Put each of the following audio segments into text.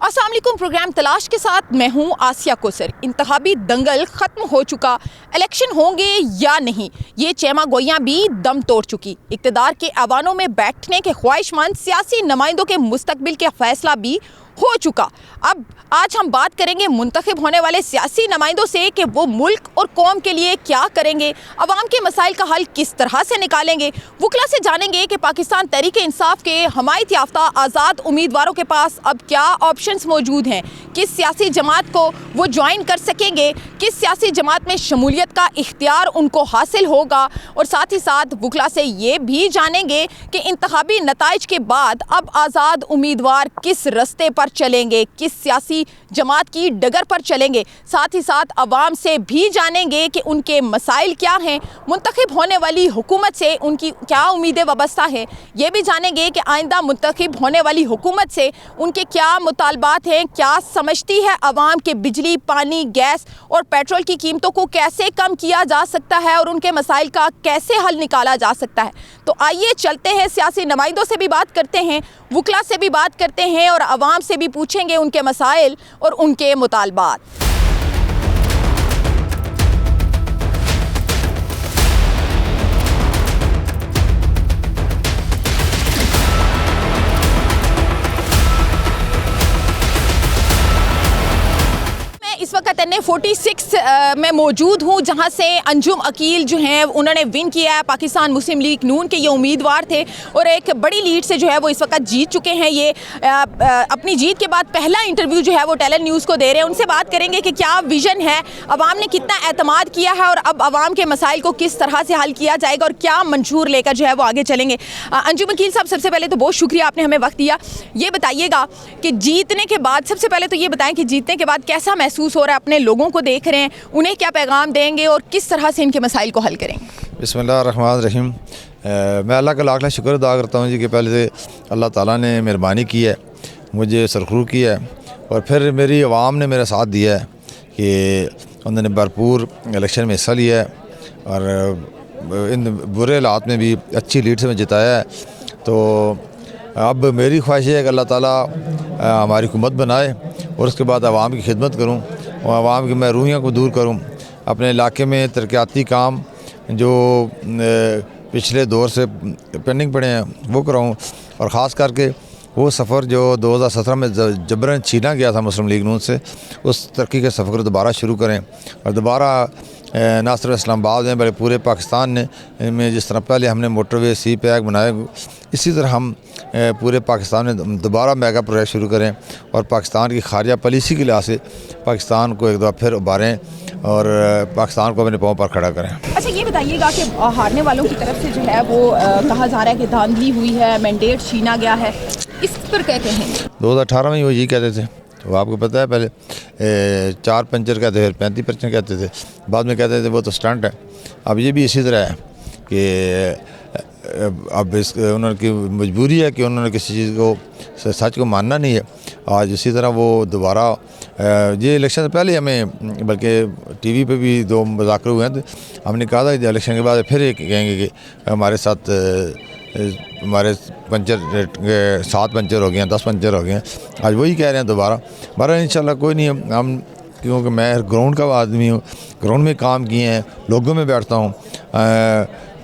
अस्सलाम वालेकुम। प्रोग्राम तलाश के साथ मैं हूं आसिया कोसर। इंतखाबी दंगल ख़त्म हो चुका, इलेक्शन होंगे या नहीं, ये चेमा गोइयाँ भी दम तोड़ चुकी। इक़्तिदार के ऐवानों में बैठने के ख्वाहिशमंद सियासी नुमाइंदों के मुस्तकबिल का फ़ैसला भी हो चुका। अब आज हम बात करेंगे मुंतखब होने वाले सियासी नुमाइंदों से कि वो मुल्क और कौम के लिए क्या करेंगे, अवाम के मसाइल का हल किस तरह से निकालेंगे। वकला से जानेंगे कि पाकिस्तान तहरीक इंसाफ के हमायत याफ्ता आज़ाद उम्मीदवारों के पास अब क्या ऑप्शंस मौजूद हैं, किस सियासी जमात को वो ज्वाइन कर सकेंगे, किस सियासी जमात में शमूलियत का इख्तियार उनको हासिल होगा। और साथ ही साथ वकला से ये भी जानेंगे कि इंतखाबी नताइज के बाद अब आज़ाद उम्मीदवार किस रस्ते पर चलेंगे, किस सियासी जमात की डगर पर चलेंगे। साथ ही साथ अवाम से भी जानेंगे कि उनके मसाइल क्या हैं, मुंतखब होने वाली हुकूमत से उनकी क्या उम्मीदें वाबस्ता हैं। ये भी जानेंगे कि आइंदा मुंतखब होने वाली हुकूमत से उनके क्या मुतालबात हैं, क्या समझती है अवाम के बिजली, पानी, गैस और पेट्रोल की कीमतों को कैसे कम किया जा सकता है और उनके मसाइल का कैसे हल निकाला जा सकता है। तो आइए चलते हैं, सियासी नुमाइंदों से भी बात करते हैं, वकला से भी बात करते हैं और अवाम से भी पूछेंगे उनके मसाइल और उनके मुतालबात। इस वक्त एन ए 46 में मौजूद हूँ, जहाँ से अंजुम अकील जो हैं उन्होंने विन किया है। पाकिस्तान मुस्लिम लीग नून के ये उम्मीदवार थे और एक बड़ी लीड से जो है वो इस वक्त जीत चुके हैं। ये अपनी जीत के बाद पहला इंटरव्यू जो है वो टेलन न्यूज़ को दे रहे हैं। उनसे बात करेंगे कि क्या विज़न है, अवाम ने कितना एतमाद किया है और अब अवाम के मसाइल को किस तरह से हल किया जाएगा और क्या मंशूर लेकर जो है वो आगे चलेंगे। अंजुम अकील साहब, सबसे पहले तो बहुत शुक्रिया, आपने हमें वक्त दिया। ये बताइएगा कि जीतने के बाद, सबसे पहले तो ये बताएं कि जीतने के बाद कैसा महसूस हो रहा है, अपने लोगों को देख रहे हैं, उन्हें क्या पैगाम देंगे और किस तरह से इनके मसाइल को हल करेंगे। बिस्मिल्लाहिर्रहमानिर्रहीम। मैं अल्लाह का लाख लाख शुक्र अदा करता हूँ जी कि पहले से अल्लाह ताला ने मेहरबानी की है, मुझे सरखरू किया है और फिर मेरी आवाम ने मेरा साथ दिया है कि उन्होंने भरपूर इलेक्शन में हिस्सा लिया है और इन बुरे हालात में भी अच्छी लीड से मैं जिताया है। तो अब मेरी ख्वाहिश है कि अल्लाह ताला हमारी हुकूमत बनाए और उसके बाद आवाम की खिदमत करूं और आवाम की महरूमियों को दूर करूं। अपने इलाके में तरक्याती काम जो पिछले दौर से पेंडिंग पड़े हैं वो कराऊं और ख़ास करके वो सफ़र जो 2017 में जबरन छीना गया था मुस्लिम लीग नून से, उस तरक्की के सफ़र को दोबारा शुरू करें और दोबारा ना सिर्फ इस्लामाबाद में बल्कि पूरे पाकिस्तान में जिस तरह पहले हमने मोटरवे सी पैक बनाए, इसी तरह हम पूरे पाकिस्तान में दोबारा मेगा प्रोजेक्ट शुरू करें और पाकिस्तान की खारजा पॉलिसी के लिहाज से पाकिस्तान को एक दफ़ा फिर उभारें और पाकिस्तान को अपने पाँव पर खड़ा करें। अच्छा, ये बताइएगा कि हारने वालों की तरफ से जो है वो कहा जा रहा है कि धांधली हुई है, मैंडेट छीना गया है, इस पर क्या कहेंगे। 2018 में वो यही कहते थे, तो आपको पता है पहले 4 पंचर कहते थे, 35% कहते थे, बाद में कहते थे वो तो स्टंट है। अब ये भी इसी तरह है कि अब उन्होंने की मजबूरी है कि उन्होंने किसी चीज़ को सच को मानना नहीं है। आज इसी तरह वो दोबारा ये इलेक्शन से पहले हमें बल्कि टीवी पे भी 2 मुज़ाकरे हुए हैं, तो हमने कहा था इलेक्शन के बाद फिर एक कहेंगे कि हमारे साथ हमारे पंचर 7 पंचर हो गए हैं, 10 पंचर हो गए हैं। आज वही कह रहे हैं दोबारा। बहरहाल इंशाल्लाह कोई नहीं, हम क्योंकि मैं ग्राउंड का आदमी हूँ, ग्राउंड में काम किए हैं, लोगों में बैठता हूँ,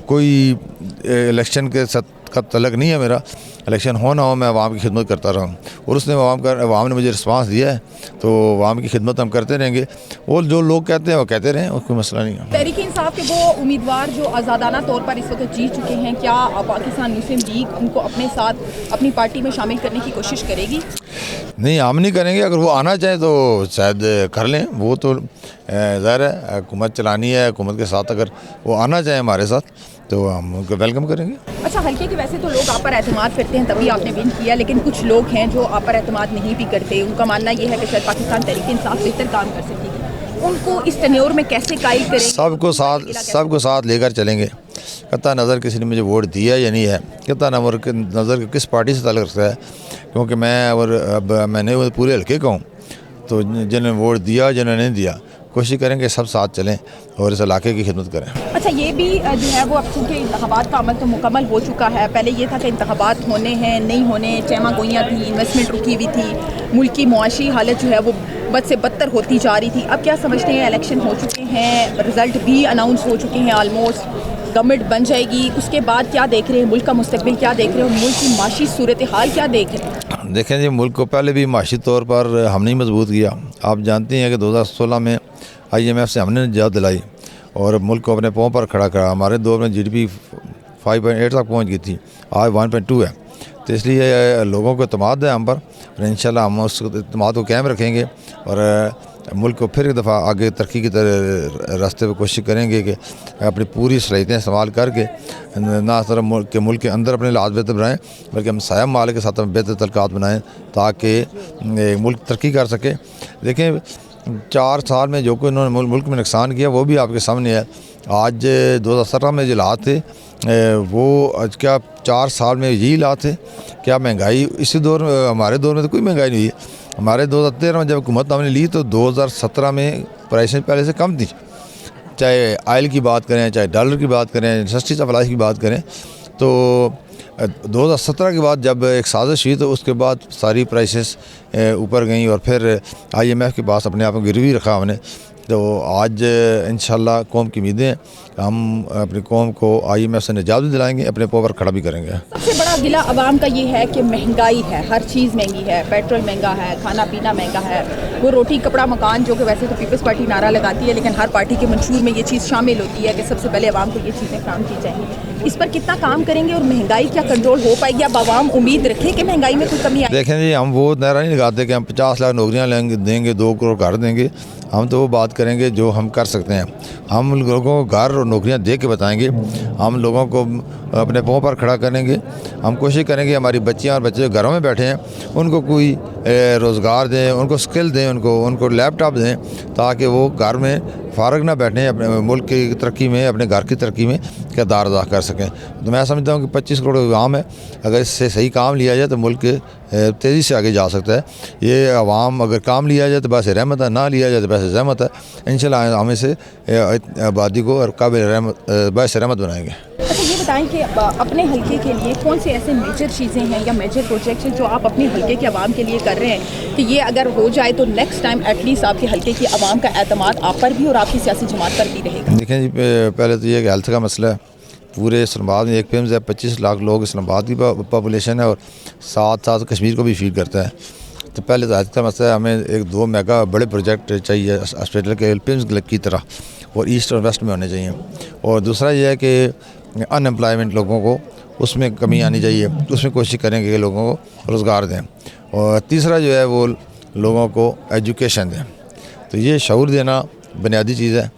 कोई इलेक्शन के साथ का तलक नहीं है मेरा। इलेक्शन हो ना हो मैं आवाम की खिदमत करता रहूँ और उसने आवाम ने मुझे रिस्पांस दिया है, तो आवाम की खिदमत हम करते रहेंगे और जो लोग कहते हैं वो कहते रहें, उसको मसला नहीं है। तहरीक इंसाफ के वो उम्मीदवार जो आज़ादाना तौर पर इस वक्त जीत चुके हैं, क्या पाकिस्तान मुस्लिम लीग उनको अपने साथ अपनी पार्टी में शामिल करने की कोशिश करेगी? नहीं, हम नहीं करेंगे। अगर वो आना चाहे तो शायद कर लें, वो तो ज़ाहिर है हुकूमत चलानी है, हुकूमत के साथ अगर वो आना चाहे हमारे साथ तो हम उनको वेलकम करेंगे। अच्छा, हल्के के वैसे तो लोग आप पर एतमाद करते हैं, तभी आपने विन किया, लेकिन कुछ लोग हैं जो आप पर एतमाद नहीं भी करते। उनका मानना ये है कि शायद पाकिस्तान तहरीक इंसाफ बेहतर काम कर सकती है। उनको इस टेन्योर में कैसे कायल करें? सबको साथ लेकर चलेंगे। कता नज़र किसी ने मुझे वोट दिया या नहीं है, कता नज़र किस पार्टी से ताल्लुक़ रखता है, क्योंकि मैं और अब मैंने पूरे हल्के का हूँ, तो जिन्होंने वोट दिया जिन्होंने नहीं दिया कोशिश करेंगे सब साथ चलें और इस इलाके की खिदमत करें। अच्छा, ये भी जो है वो अब चूँकि इंतखाबात का अमल तो मुकम्मल हो चुका है, पहले ये था कि इंतखाबात होने हैं नहीं होने, चहमा गोइयाँ थी, इन्वेस्टमेंट रुकी हुई थी, मुल्क की मुआशी हालत जो है वो बद से बदतर होती जा रही थी। अब क्या समझते हैं, इलेक्शन हो चुके हैं, रिज़ल्ट भी अनाउंस हो चुके हैं, ऑलमोस्ट गवर्नमेंट बन जाएगी, उसके बाद क्या देख रहे हैं, मुल्क का मुस्तकबिल क्या देख रहे हैं और मुल्क की माशी सूरत हाल क्या देख रहे हैं? देखें जी, मुल्क को पहले भी माशी तौर पर हमने मजबूत किया। आप जानती हैं कि 2016 में IMF से हमने निजात दिलाई और मुल्क को अपने पाँव पर खड़ा करा। हमारे दौर में GDP 5.8 तक पहुंच गई थी, आज 1.2 है। तो इसलिए लोगों को एतमाद है हम पर और इंशाल्लाह हम उस एतमाद को कायम रखेंगे और मुल्क को फिर एक दफ़ा आगे तरक्की की तरह रास्ते पर कोशिश करेंगे कि अपनी पूरी सलाहियतें इस्तेमाल करके ना सिर्फ मुल्क के अंदर अपने हालात बेहतर बनाएं बल्कि हम साया माल के साथ बेहतर तलकात बनाएं ताकि मुल्क तरक्की कर सके। देखें, 4 साल में जो कोई इन्होंने मुल्क में नुकसान किया वो भी आपके सामने है। आज 2017 में जो हालात थे वो आज क्या 4 साल में यही हालात थे? क्या महंगाई इसी दौर में, हमारे दौर में तो कोई महंगाई नहीं हुई। हमारे 2013 में जब हुकूमत हमने ली तो 2017 में प्राइसें पहले से कम थी। चाहे आयल की बात करें, चाहे डॉलर की बात करें, सस्ती सप्लाई की बात करें, तो 2017 के बाद जब एक साजिश हुई तो उसके बाद सारी प्राइसेस ऊपर गई और फिर IMF के पास अपने आप को गिरवी रखा हमने। तो आज इंशाल्लाह कौम की उम्मीदें हैं, हम अपनी कौम को IMF से निजात भी दिलाएंगे, अपने पाँव पर खड़ा भी करेंगे। सबसे बड़ा गिला आवाम का ये है कि महंगाई है, हर चीज़ महंगी है, पेट्रोल महंगा है, खाना पीना महंगा है, वो रोटी कपड़ा मकान जो कि वैसे तो पीपल्स पार्टी नारा लगाती है लेकिन हर पार्टी के मंशूर में ये चीज़ शामिल होती है कि सबसे पहले आवाम को ये चीज़ें फराहम की जाएंगी। इस पर कितना काम करेंगे और महंगाई क्या कंट्रोल हो पाएगी? अब आवाम उम्मीद रखें कि महंगाई में कोई कमी आए? देखें जी, हम वो नारा नहीं लगाते कि हम 50 लाख नौकरियाँ देंगे, 2 करोड़ घर देंगे। हम तो वो बात करेंगे जो हम कर सकते हैं। हम लोगों को घर और नौकरियां दे के बताएंगे, हम लोगों को अपने पाँव पर खड़ा करेंगे। हम कोशिश करेंगे हमारी बच्चियां और बच्चे जो घरों में बैठे हैं उनको कोई रोज़गार दें, उनको स्किल दें, उनको लैपटॉप दें ताकि वो घर में फ़ारग ना बैठें, अपने मुल्क की तरक्की में, अपने घर की तरक्की में किरदार अदा कर सकें। तो मैं समझता हूँ कि 25 करोड़ आवाम है, अगर इससे सही काम लिया जाए तो मुल्क तेज़ी से आगे जा सकता है। ये आवाम अगर काम लिया जाए तो बस रहमत है, ना लिया जाए तो बस रहमत है। इंशाल्लाह हम इसे आबादी को और काबिल बस रहमत बनाएंगे। अच्छा, ये बताएं कि अपने हल्के के लिए कौन से ऐसे मेजर चीज़ें हैं या मेजर प्रोजेक्ट्स हैं जो आप अपने हल्के के आवाम के लिए कर रहे हैं कि ये अगर हो जाए तो नेक्स्ट टाइम एटलीस्ट आपके हल्के की आवाम का एतमाद आप पर भी और आपकी सियासी जमात पर भी रहेगा? देखें जी, पहले तो ये हेल्थ का मसला है। पूरे इस्लामाबाद में एक फेम्स है, 25 लाख लोग इस्लामाबाद की पॉपुलेशन है और साथ साथ कश्मीर को भी फीड करता है। तो पहले तो हेल्थ का मसला है, हमें 1-2 मेगा बड़े प्रोजेक्ट चाहिए हॉस्पिटल के फिल्म की तरह और ईस्ट और वेस्ट में होने चाहिए। और दूसरा ये है कि अनएम्प्लॉयमेंट लोगों को उसमें कमी आनी चाहिए, उसमें कोशिश करेंगे कि लोगों को रोज़गार दें। और तीसरा जो है वो लोगों को एजुकेशन दें। तो ये शऊर देना बुनियादी चीज़ है।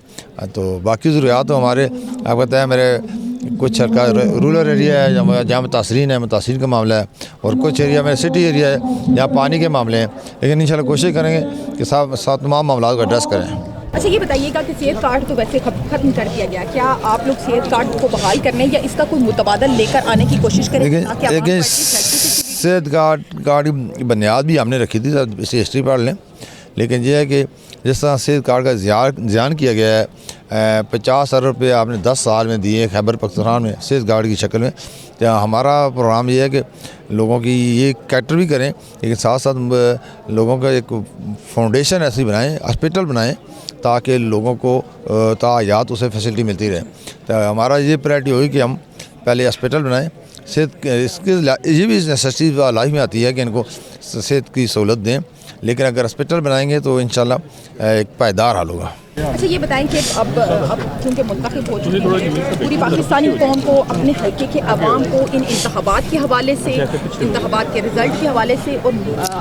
तो बाकी ज़रूरियात तो हमारे आप कहते हैं मेरे कुछ सरकार रूरल एरिया है जहाँ मुतासरीन का मामला है और कुछ एरिया में सिटी एरिया है जहाँ पानी के मामले हैं, लेकिन इंशाल्लाह कोशिश करेंगे कि साथ तमाम मामला को एड्रेस करें। अच्छा, ये बताइएगा कि सेहत कार्ड तो वैसे ख़त्म कर दिया गया, क्या आप लोग सेहत कार्ड को बहाल करने या इसका कोई मुतबादल लेकर आने की कोशिश करेंगे? लेकिन सेहत कार्ड की बुनियाद भी हमने रखी थी, इसे हिस्ट्री पढ़ लें। लेकिन यह है कि जिस तरह सेहत कार्ड का ज़ियान किया गया है, 50 अरब रुपये आपने 10 साल में दिए खैबर पख्तूनख्वा में सेहत कार्ड की शक्ल में। तो हमारा प्रोग्राम ये है कि लोगों की ये कैटर भी करें, लेकिन साथ साथ लोगों का एक फाउंडेशन ऐसी बनाएं, हॉस्पिटल बनाएं ताकि लोगों को तायात उसे फैसिलिटी मिलती रहे। तो हमारा ये प्रायोरिटी होगी कि हम पहले हॉस्पिटल बनाएं। सेहत इसके ये भी नेसेसिटी लाइफ में आती है कि इनको सेहत की सहूलत दें, लेकिन अगर हॉस्पिटल बनाएंगे तो इंशाल्लाह एक पायदार हाल होगा। अच्छा, ये बताएं कि अब चूँकि मुंतखब हो चुके हैं, पूरी पाकिस्तानी कौम को अपने हल्के के अवाम को इन इंतखाबात के हवाले से, इंतखाबात के रिज़ल्ट के हवाले से और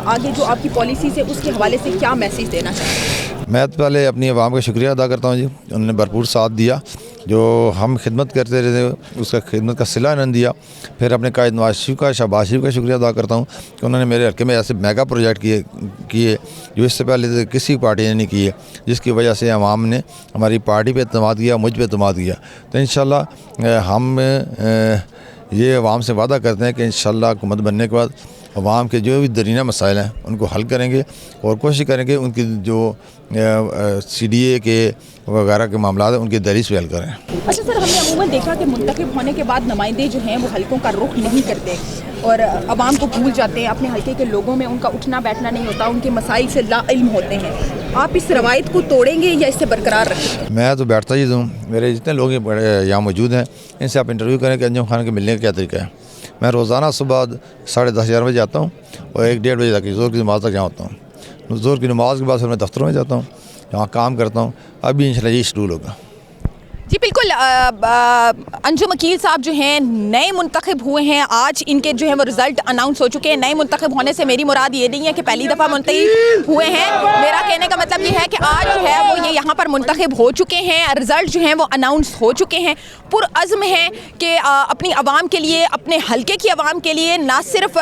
आगे जो आपकी पॉलिसी है उसके हवाले से क्या मैसेज देना चाहिए? मैं तो पहले अपनी आवाम का शुक्रिया अदा करता हूँ जी, उन्होंने भरपूर साथ दिया। जो हम खिदमत करते रहे उसका खिदमत का सिला इन्होंने दिया। फिर अपने कायद नवाज शरीफ का, शहबाज शरीफ का शुक्रिया अदा करता हूँ कि उन्होंने मेरे हल्के में ऐसे मेगा प्रोजेक्ट किए जो इससे पहले किसी पार्टी ने नहीं किए, जिसकी वजह से आवाम ने हमारी पार्टी पे एतमाद किया, मुझ पे एतमाद किया। तो इंशाल्लाह हम ये आवाम से वादा करते हैं कि इंशाल्लाह हुकूमत बनने के बाद अवाम के जो भी दरीना मसाइल हैं उनको हल करेंगे और कोशिश करेंगे उनकी जो CDA के वगैरह के मामला है उनकी दहलीज पे हल करें। अच्छा सर, हमने अमूमन देखा कि मुंतखब होने के बाद नुमाइंदे जो हैं वो हलकों का रुख नहीं करते और अवाम को भूल जाते हैं, अपने हलके के लोगों में उनका उठना बैठना नहीं होता, उनके मसाइल से लाइल्म होते हैं। आप इस रवायत को तोड़ेंगे या इससे बरकरार रखेंगे? मैं तो बैठता ही हूँ, मेरे जितने लोग यहाँ मौजूद हैं इनसे आप इंटरव्यू करें कि अंजुम खान के मिलने का क्या तरीका है। मैं रोज़ाना सुबह 10:30-11 बजे आता हूँ और 1-1:30 बजे तक ज़ोर की नमाज़ तक यहाँ होता हूँ। ज़ोर की नमाज के बाद फिर मैं दफ्तरों में जाता हूँ, यहाँ काम करता हूँ। अभी इंशाल्लाह ये शेड्यूल होगा। जी बिल्कुल, अंजुम अकील साहब जो हैं नए मुंतखब हुए हैं, आज इनके जो है वो रिज़ल्ट अनाउंस हो चुके हैं। नए मुंतखब होने से मेरी मुराद ये नहीं है कि पहली दफ़ा मुंतखब हुए हैं, मेरा कहने का मतलब ये है कि आज जो है वो ये यहाँ पर मुंतखब हो चुके हैं, रिज़ल्ट जो हैं वो अनाउंस हो चुके हैं। पुरअज़्म हैं कि अपनी आवाम के लिए, अपने हलके की आवाम के लिए, ना सिर्फ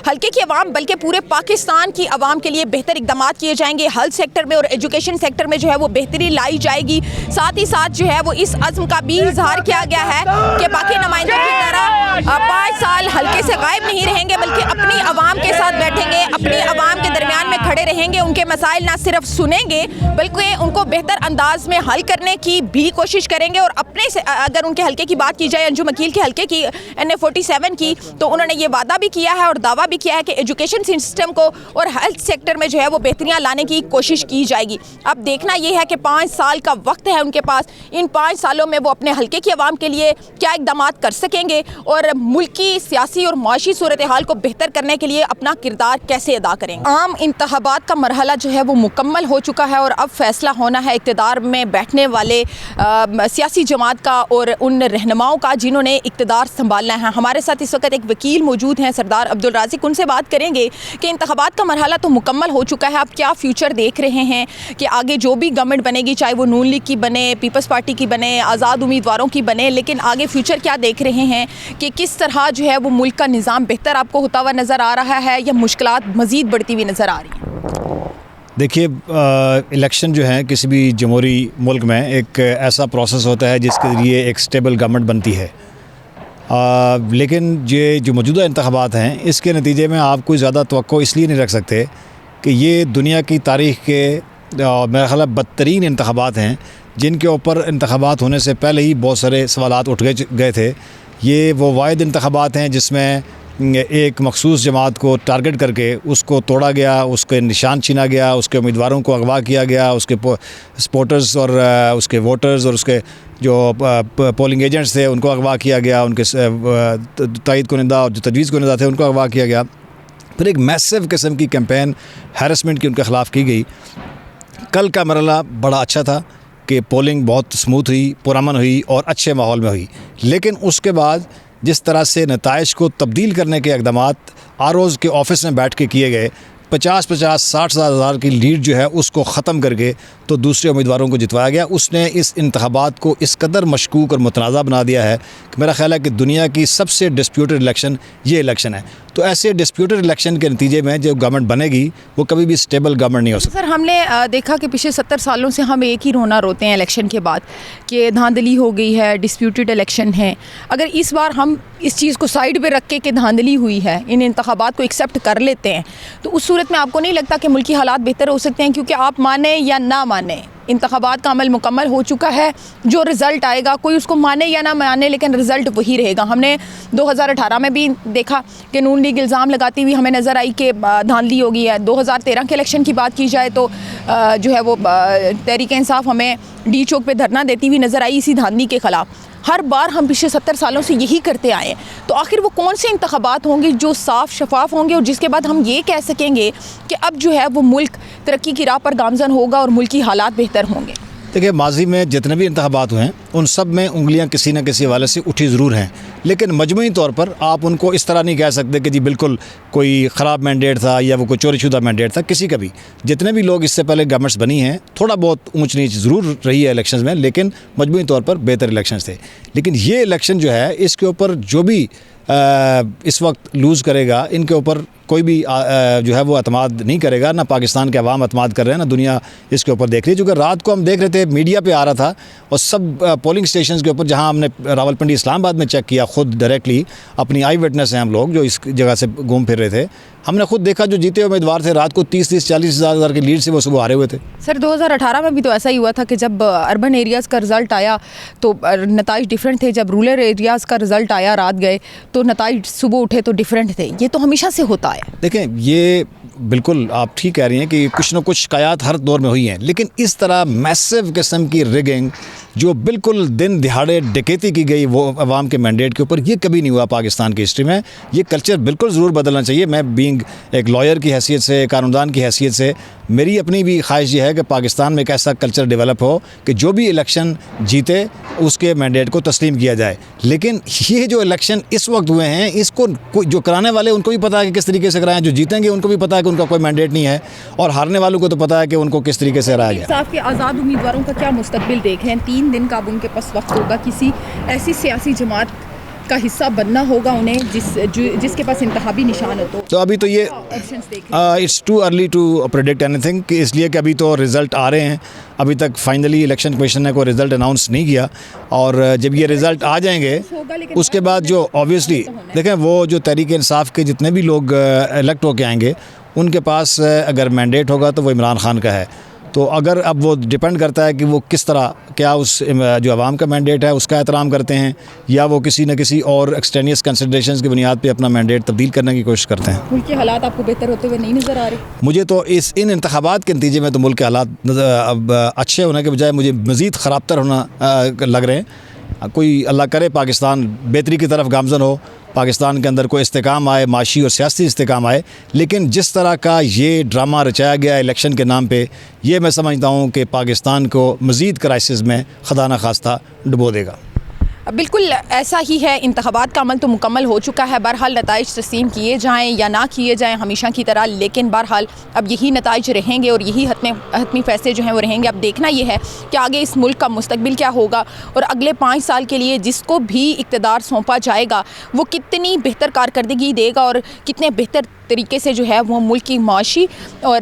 हलके की आवाम बल्कि पूरे पाकिस्तान की आवाम के लिए बेहतर इक़दाम किए जाएंगे। हेल्थ सेक्टर में और एजुकेशन सेक्टर में जो है वो बेहतरी लाई जाएगी। साथ ही साथ जो है वो इस अज़्म का भी इजहार किया गया है कि बाकी नुमाइंदों की तरह 5 साल हल्के से गायब नहीं रहेंगे बल्कि अपनी आवाम के साथ बैठेंगे, अपनी आवाम के दरमियान में खड़े रहेंगे, उनके मसाइल ना सिर्फ सुनेंगे बल्कि उनको बेहतर अंदाज में हल करने की भी कोशिश करेंगे। और अपने से अगर उनके हल्के की बात की जाए, अंजुम अकील के हल्के की NA47 की, तो उन्होंने ये वादा भी किया है और दावा भी किया है कि एजुकेशन सिस्टम को और हेल्थ सेक्टर में जो है वो बेहतरियाँ लाने की कोशिश की जाएगी। अब देखना ये है कि 5 साल का वक्त है उनके पास, इन 5 सालों में वो अपने हलके की आवाम के लिए क्या इक़दाम कर सकेंगे और मुल्क की सियासी और माशी सूरत हाल को बेहतर करने के लिए अपना किरदार कैसे अदा करेंगे। आम इंतखाबात का मरहला जो है वो मुकम्मल हो चुका है और अब फैसला होना है इक़्तिदार में बैठने वाले सियासी जमात का और उन रहनुमाओं का जिन्होंने इक़्तिदार संभालना है। हमारे साथ इस वक्त एक वकील मौजूद हैं, सरदार अब्दुल राज़िक, उनसे बात करेंगे कि इंतखाबात का मरहला तो मुकम्मल हो चुका है, अब क्या फ्यूचर देख रहे हैं कि आगे जो भी गवर्नमेंट बनेगी, चाहे वो नून लीग की बने, पीपल्स पार्टी की बने, आज़ाद उम्मीदवारों की बने, लेकिन आगे फ्यूचर क्या देख रहे हैं कि किस तरह जो है वो मुल्क का निज़ाम बेहतर आपको होता हुआ नज़र आ रहा है या मुश्किलात मज़ीद बढ़ती हुई नज़र आ रही हैं? देखिए, इलेक्शन जो है किसी भी जमहूरी मुल्क में एक ऐसा प्रोसेस होता है जिसके ज़रिए एक स्टेबल गवर्नमेंट बनती है। लेकिन ये जो मौजूदा इंतखाबात हैं इसके नतीजे में आप कोई ज़्यादा तवक्को इसलिए नहीं रख सकते कि ये दुनिया की तारीख़ के मेरा ख़याल बदतरीन इंतखाबात हैं जिनके ऊपर इंतखाबात होने से पहले ही बहुत सारे सवालात उठ गए थे। ये वो वाहिद इंतखाबात हैं जिसमें एक मखसूस जमात को टारगेट करके उसको तोड़ा गया, उसके निशान छीना गया, उसके उम्मीदवारों को अगवा किया गया, उसके सपोर्टर्स और उसके वोटर्स और उसके जो पोलिंग एजेंट्स थे उनको अगवा किया गया, उनके तायद कुनिंदा और जो तजवीज़ कुनिंदा थे उनको अगवा किया गया। फिर एक मैसिव किस्म की कैंपेन हैरेसमेंट की उनके ख़िलाफ़ की गई। कल का मरहला बड़ा अच्छा था कि पोलिंग बहुत स्मूथ हुई, पुरअमन हुई और अच्छे माहौल में हुई, लेकिन उसके बाद जिस तरह से नताइज को तब्दील करने के इक़दामात आरओज़ के ऑफिस में बैठ के किए गए, 50-50, 60,000 की लीड जो है उसको ख़त्म करके तो दूसरे उम्मीदवारों को जितवाया गया। उसने इस इंतखाबात को इस कदर मशकूक और मुतनाज़ा बना दिया है कि मेरा ख़्याल है कि दुनिया की सबसे डिस्प्यूटेड इलेक्शन ये इलेक्शन है। तो ऐसे डिस्प्यूटेड इलेक्शन के नतीजे में जो गवर्नमेंट बनेगी वो कभी भी स्टेबल गवर्नमेंट नहीं हो सकती। सर, हमने देखा कि पिछले 70 सालों से हम एक ही रोना रोते हैं इलेक्शन के बाद कि धांधली हो गई है, डिस्प्यूटेड इलेक्शन है। अगर इस बार हम इस चीज़ को साइड पे रख के कि धांधली हुई है, इन इंतखाबात को एक्सेप्ट कर लेते हैं, तो उस सूरत में आपको नहीं लगता कि मुल्की हालात बेहतर हो सकते हैं? क्योंकि आप माने या ना माने, इंतखाबात का अमल मुकम्मल हो चुका है। जो रिज़ल्ट आएगा, कोई उसको माने या ना माने, लेकिन रिज़ल्ट वही रहेगा। हमने 2018 में भी देखा कि नून लीग इल्ज़ाम लगाती हुई हमें नज़र आई कि धांधली हो गई है। 2013 के इलेक्शन की बात की जाए तो जो है वो तहरीक इंसाफ हमें डी चौक पे धरना देती हुई नज़र आई इसी धांधली के ख़िलाफ़। हर बार हम पिछले 70 सालों से यही करते आए हैं। तो आखिर वो कौन से इंतखाबात होंगे जो साफ़ शफाफ होंगे और जिसके बाद हम ये कह सकेंगे कि अब जो है वो मुल्क तरक्की की राह पर गामज़न होगा और मुल्की हालात बेहतर होंगे? देखिए, माजी में जितने भी इंतखाबात हुए हैं उन सब में उंगलियां किसी न किसी हवाले से उठी ज़रूर हैं, लेकिन मजमूई तौर पर आप उनको इस तरह नहीं कह सकते कि जी बिल्कुल कोई ख़राब मैंडेट था या वो कोई चोरीशुदा मैंडेट था। किसी का भी, जितने भी लोग इससे पहले गवर्नमेंट्स बनी हैं, थोड़ा बहुत ऊंच नीच ज़रूर रही है इलेक्शंस में, लेकिन मजमूई तौर पर बेहतर इलेक्शंस थे। लेकिन ये इलेक्शन जो है इसके ऊपर जो भी इस वक्त लूज़ करेगा, इनके ऊपर कोई भी जो है वो अतमाद नहीं करेगा, ना पाकिस्तान के अवाम अतमाद कर रहे हैं, ना दुनिया इसके ऊपर देख रही है। क्योंकि रात को हम देख रहे थे मीडिया पे आ रहा था और सब पोलिंग स्टेशन के ऊपर, जहां हमने रावलपिंडी इस्लामाबाद में चेक किया खुद डायरेक्टली, अपनी आई विटनेस हैं हम लोग जो इस जगह से घूम फिर रहे थे, हमने खुद देखा जो जीते उम्मीदवार थे रात को 30-40 हज़ार की लीड से वो सुबह हारे हुए थे। सर 2018 में भी तो ऐसा ही हुआ था कि जब अर्बन एरियाज़ का रिज़ल्ट आया तो नताइज डिफरेंट थे, जब रूरल एरियाज़ का रिज़ल्ट आया रात गए तो नताइज सुबह उठे तो डिफरेंट थे। ये तो हमेशा से होता है। देखें, ये बिल्कुल आप ठीक कह रही हैं कि कुछ न कुछ शिकायत हर दौर में हुई हैं, लेकिन इस तरह मैसिव किस्म की रिगिंग जो बिल्कुल दिन दिहाड़े डकैती की गई वो अवाम के मैंडेट के ऊपर, ये कभी नहीं हुआ पाकिस्तान की हिस्ट्री में। ये कल्चर बिल्कुल ज़रूर बदलना चाहिए। मैं बीइंग एक लॉयर की हैसियत से, कानूनदान की हैसियत से, मेरी अपनी भी ख्वाहिश ये है कि पाकिस्तान में एक ऐसा कल्चर डेवलप हो कि जो भी इलेक्शन जीते उसके मैंडेट को तस्लीम किया जाए। लेकिन ये जो इलेक्शन इस वक्त हुए हैं, इसको जो कराने वाले उनको भी पता है कि किस तरीके से कराएं, जो जीतेंगे उनको भी पता है कि उनका कोई मैंडेट नहीं है, और हारने वालों को तो पता है कि उनको किस तरीके से हराया गया। साहब के आज़ाद उम्मीदवारों का क्या मुस्तकबिल देख रहे हैं? 3 दिन का अब उनके पास वक्त होगा, किसी ऐसी सियासी जमात का हिस्सा बनना होगा उन्हें जिसके पास इंतखाबी निशान हो। तो अभी तो ये it's too early to predict anything, इसलिए कि अभी तो रिज़ल्ट आ रहे हैं। अभी तक फाइनली इलेक्शन कमीशन ने कोई रिज़ल्ट अनाउंस नहीं किया, और जब ये रिज़ल्ट आ जाएंगे उसके बाद जो ऑब्वियसली देखें, वो जो तहरीक इंसाफ के जितने भी लोग इलेक्ट होके आएंगे उनके पास अगर मैंडेट होगा तो वो इमरान खान का है। तो अगर अब वो डिपेंड करता है कि वो किस तरह, क्या उस जो आवाम का मैंडेट है उसका एहतराम करते हैं, या वो किसी न किसी और एक्सटेनियस कंसिडरेशंस की बुनियाद पे अपना मैंडेट तब्दील करने की कोशिश करते हैं। मुल्क के हालात आपको बेहतर होते हुए नहीं नज़र आ रहे? मुझे तो इन इंतखाबात के नतीजे में तो मुल्क के हालात अब अच्छे होने के बजाय मुझे मज़ीद ख़राबतर होना लग रहे हैं। कोई अल्लाह करे पाकिस्तान बेहतरी की तरफ गामज़न हो, पाकिस्तान के अंदर कोई इस्तेकाम आए, माशी और सियासी इस्तेकाम आए, लेकिन जिस तरह का ये ड्रामा रचाया गया इलेक्शन के नाम पे, ये मैं समझता हूँ कि पाकिस्तान को मज़ीद क्राइसिस में खुदा न खास्ता डुबो देगा। बिल्कुल ऐसा ही है। इंतखाबात का अमल तो मुकम्मल हो चुका है। बहरहाल नताइज तस्लीम किए जाएँ या ना किए जाएँ हमेशा की तरह, लेकिन बहरहाल अब यही नताइज रहेंगे और यही हतमी फ़ैसले जो हैं वो रहेंगे। अब देखना ये है कि आगे इस मुल्क का मुस्तकबिल क्या होगा, और अगले 5 साल के लिए जिसको भी इक़्तिदार सौंपा जाएगा वो कितनी बेहतर कारकर्दगी देगा और कितने बेहतर तरीके से जो है वो मुल्क की माशी और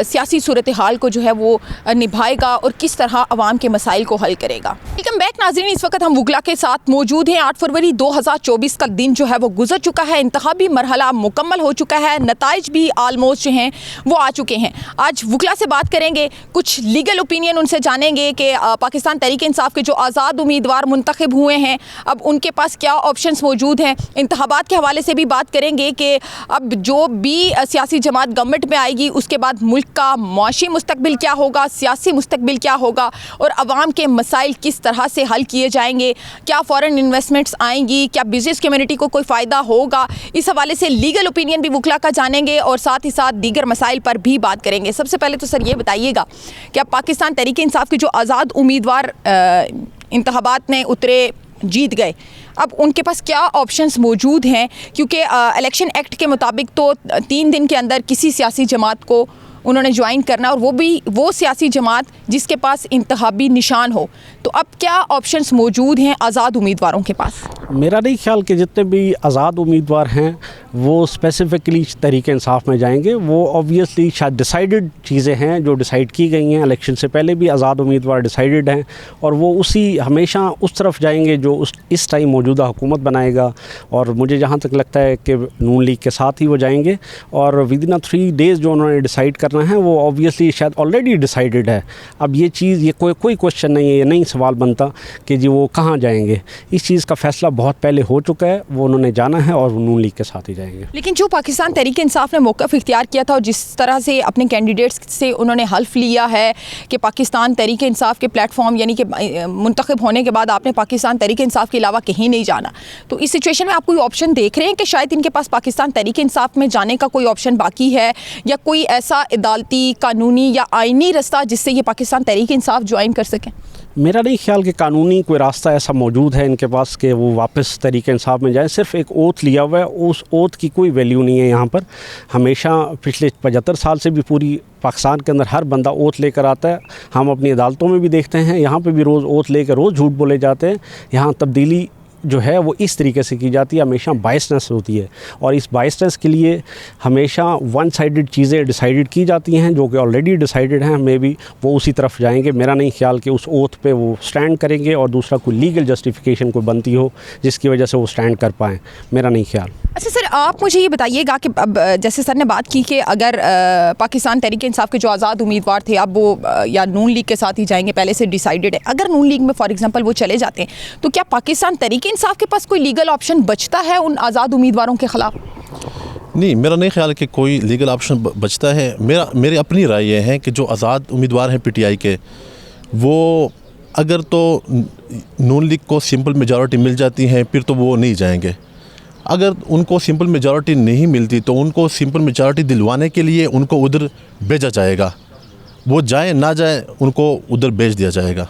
सियासी सूरत हाल को जो है वो निभाएगा और किस तरह अवाम के मसाइल को हल करेगा। वेलकम बैक नाज़रीन, इस वक्त हम वुगला के साथ मौजूद हैं। 8 फरवरी 2024 का दिन जो है वो गुजर चुका है, इंतखाबी मरहला मुकम्मल हो चुका है, नताइज भी आलमोस्ट जो हैं वो आ चुके हैं। आज वुगला से बात करेंगे, कुछ लीगल ओपिनियन उनसे जानेंगे कि पाकिस्तान तहरीक इंसाफ के जो आज़ाद उम्मीदवार मुंतखब हुए हैं अब उनके पास क्या ऑप्शंस मौजूद हैं। इंतखाबात के हवाले से भी बात करेंगे कि अब जो भी सियासी जमात गवर्नमेंट में आएगी उसके बाद मुल्क का माशी मुस्तकबिल क्या होगा, सियासी मुस्तकबिल क्या होगा, और अवाम के मसाइल किस तरह से हल किए जाएंगे, क्या फ़ॉरेन इन्वेस्टमेंट्स आएंगी, क्या बिज़नेस कम्युनिटी को कोई फ़ायदा होगा। इस हवाले से लीगल ओपिनियन भी वुकला का जानेंगे और साथ ही साथ दीगर मसाइल पर भी बात करेंगे। सबसे पहले तो सर ये बताइएगा कि अब पाकिस्तान तहरीक इंसाफ के जो आज़ाद उम्मीदवार इंतखाबात में उतरे, जीत गए, अब उनके पास क्या ऑप्शंस मौजूद हैं, क्योंकि इलेक्शन एक्ट के मुताबिक तो 3 दिन के अंदर किसी सियासी जमात को उन्होंने ज्वाइन करना, और वो भी वो सियासी जमात जिसके पास इंतखाबी निशान हो। तो अब क्या ऑप्शंस मौजूद हैं आज़ाद उम्मीदवारों के पास? मेरा नहीं ख्याल कि जितने भी आज़ाद उम्मीदवार हैं वो स्पेसिफ़िकली तहरीक इंसाफ में जाएंगे। वो ऑब्वियसली शायद डिसाइडेड चीज़ें हैं जो डिसाइड की गई हैं, इलेक्शन से पहले भी आज़ाद उम्मीदवार डिसाइडेड हैं, और वो उसी हमेशा उस तरफ जाएंगे जो इस टाइम मौजूदा हुकूमत बनाएगा। और मुझे जहाँ तक लगता है कि नून लीग के साथ ही वो जाएंगे, और विद इन 3 डेज़ जो उन्होंने डिसाइड करना है वो ऑब्वियसली शायद ऑलरेडी डिसाइडेड है। अब ये चीज़, ये कोई क्वेश्चन नहीं है, ये नहीं सवाल बनता कि जी वो कहाँ जाएंगे। इस चीज़ का फ़ैसला बहुत पहले हो चुका है, वो उन्होंने जाना है और नून लीग के साथ ही जाएंगे। लेकिन जो पाकिस्तान तहरीक इंसाफ ने मौक़िफ़ इख्तियार किया था और जिस तरह से अपने कैंडिडेट्स से उन्होंने हल्फ लिया है कि पाकिस्तान तहरीक इंसाफ के प्लेटफॉर्म यानी कि मुंतखब होने के बाद आपने पाकिस्तान तहरीक इंसाफ के अलावा कहीं नहीं जाना, तो इस सिचुएशन में आप कोई ऑप्शन देख रहे हैं कि शायद इनके पास पाकिस्तान तहरीक इंसाफ में जाने का कोई ऑप्शन बाकी है, या कोई ऐसा अदालती, कानूनी या आइनी रास्ता जिससे ये पाकिस्तान तहरीक इंसाफ ज्वाइन कर सकें? मेरा नहीं ख्याल कि कानूनी कोई रास्ता ऐसा मौजूद है इनके पास कि वो वापस तहरीक इंसाफ में जाएं। सिर्फ एक ओथ लिया हुआ है, उस ओथ की कोई वैल्यू नहीं है यहाँ पर। हमेशा पिछले 75 साल से भी पूरी पाकिस्तान के अंदर हर बंदा ओथ लेकर आता है। हम अपनी अदालतों में भी देखते हैं, यहाँ पे भी रोज़ ओथ लेकर रोज़ झूठ बोले जाते हैं। यहाँ तब्दीली जो है वो इस तरीके से की जाती है, हमेशा बायसनेस होती है और इस बायसनेस के लिए हमेशा वन साइडेड चीज़ें डिसाइडेड की जाती हैं जो कि ऑलरेडी डिसाइडेड हैं। मे बी वो उसी तरफ जाएंगे। मेरा नहीं ख्याल कि उस ओथ पे वो स्टैंड करेंगे और दूसरा कोई लीगल जस्टिफिकेशन कोई बनती हो जिसकी वजह से वो स्टैंड कर पाएँ, मेरा नहीं ख्याल। अच्छा सर, आप मुझे ये बताइएगा कि अब जैसे सर ने बात की कि अगर पाकिस्तान तहरीक इंसाफ के जो आज़ाद उम्मीदवार थे अब वो या नून लीग के साथ ही जाएंगे, पहले से डिसाइडेड है, अगर नून लीग में फॉर एग्जांपल वो चले जाते हैं तो क्या पाकिस्तान तहरीक इंसाफ के पास कोई लीगल ऑप्शन बचता है उन आज़ाद उम्मीदवारों के ख़िलाफ़? नहीं, मेरा नहीं ख्याल कि कोई लीगल ऑप्शन बचता है। मेरी अपनी राय ये है कि जो आज़ाद उम्मीदवार हैं पीटीआई के, वो अगर तो नून लीग को सिंपल मेजॉरिटी मिल जाती है फिर तो वो नहीं जाएंगे। अगर उनको सिंपल मेजॉरिटी नहीं मिलती तो उनको सिंपल मेजॉरिटी दिलवाने के लिए उनको उधर भेजा जाएगा। वो जाए ना जाए उनको उधर भेज दिया जाएगा।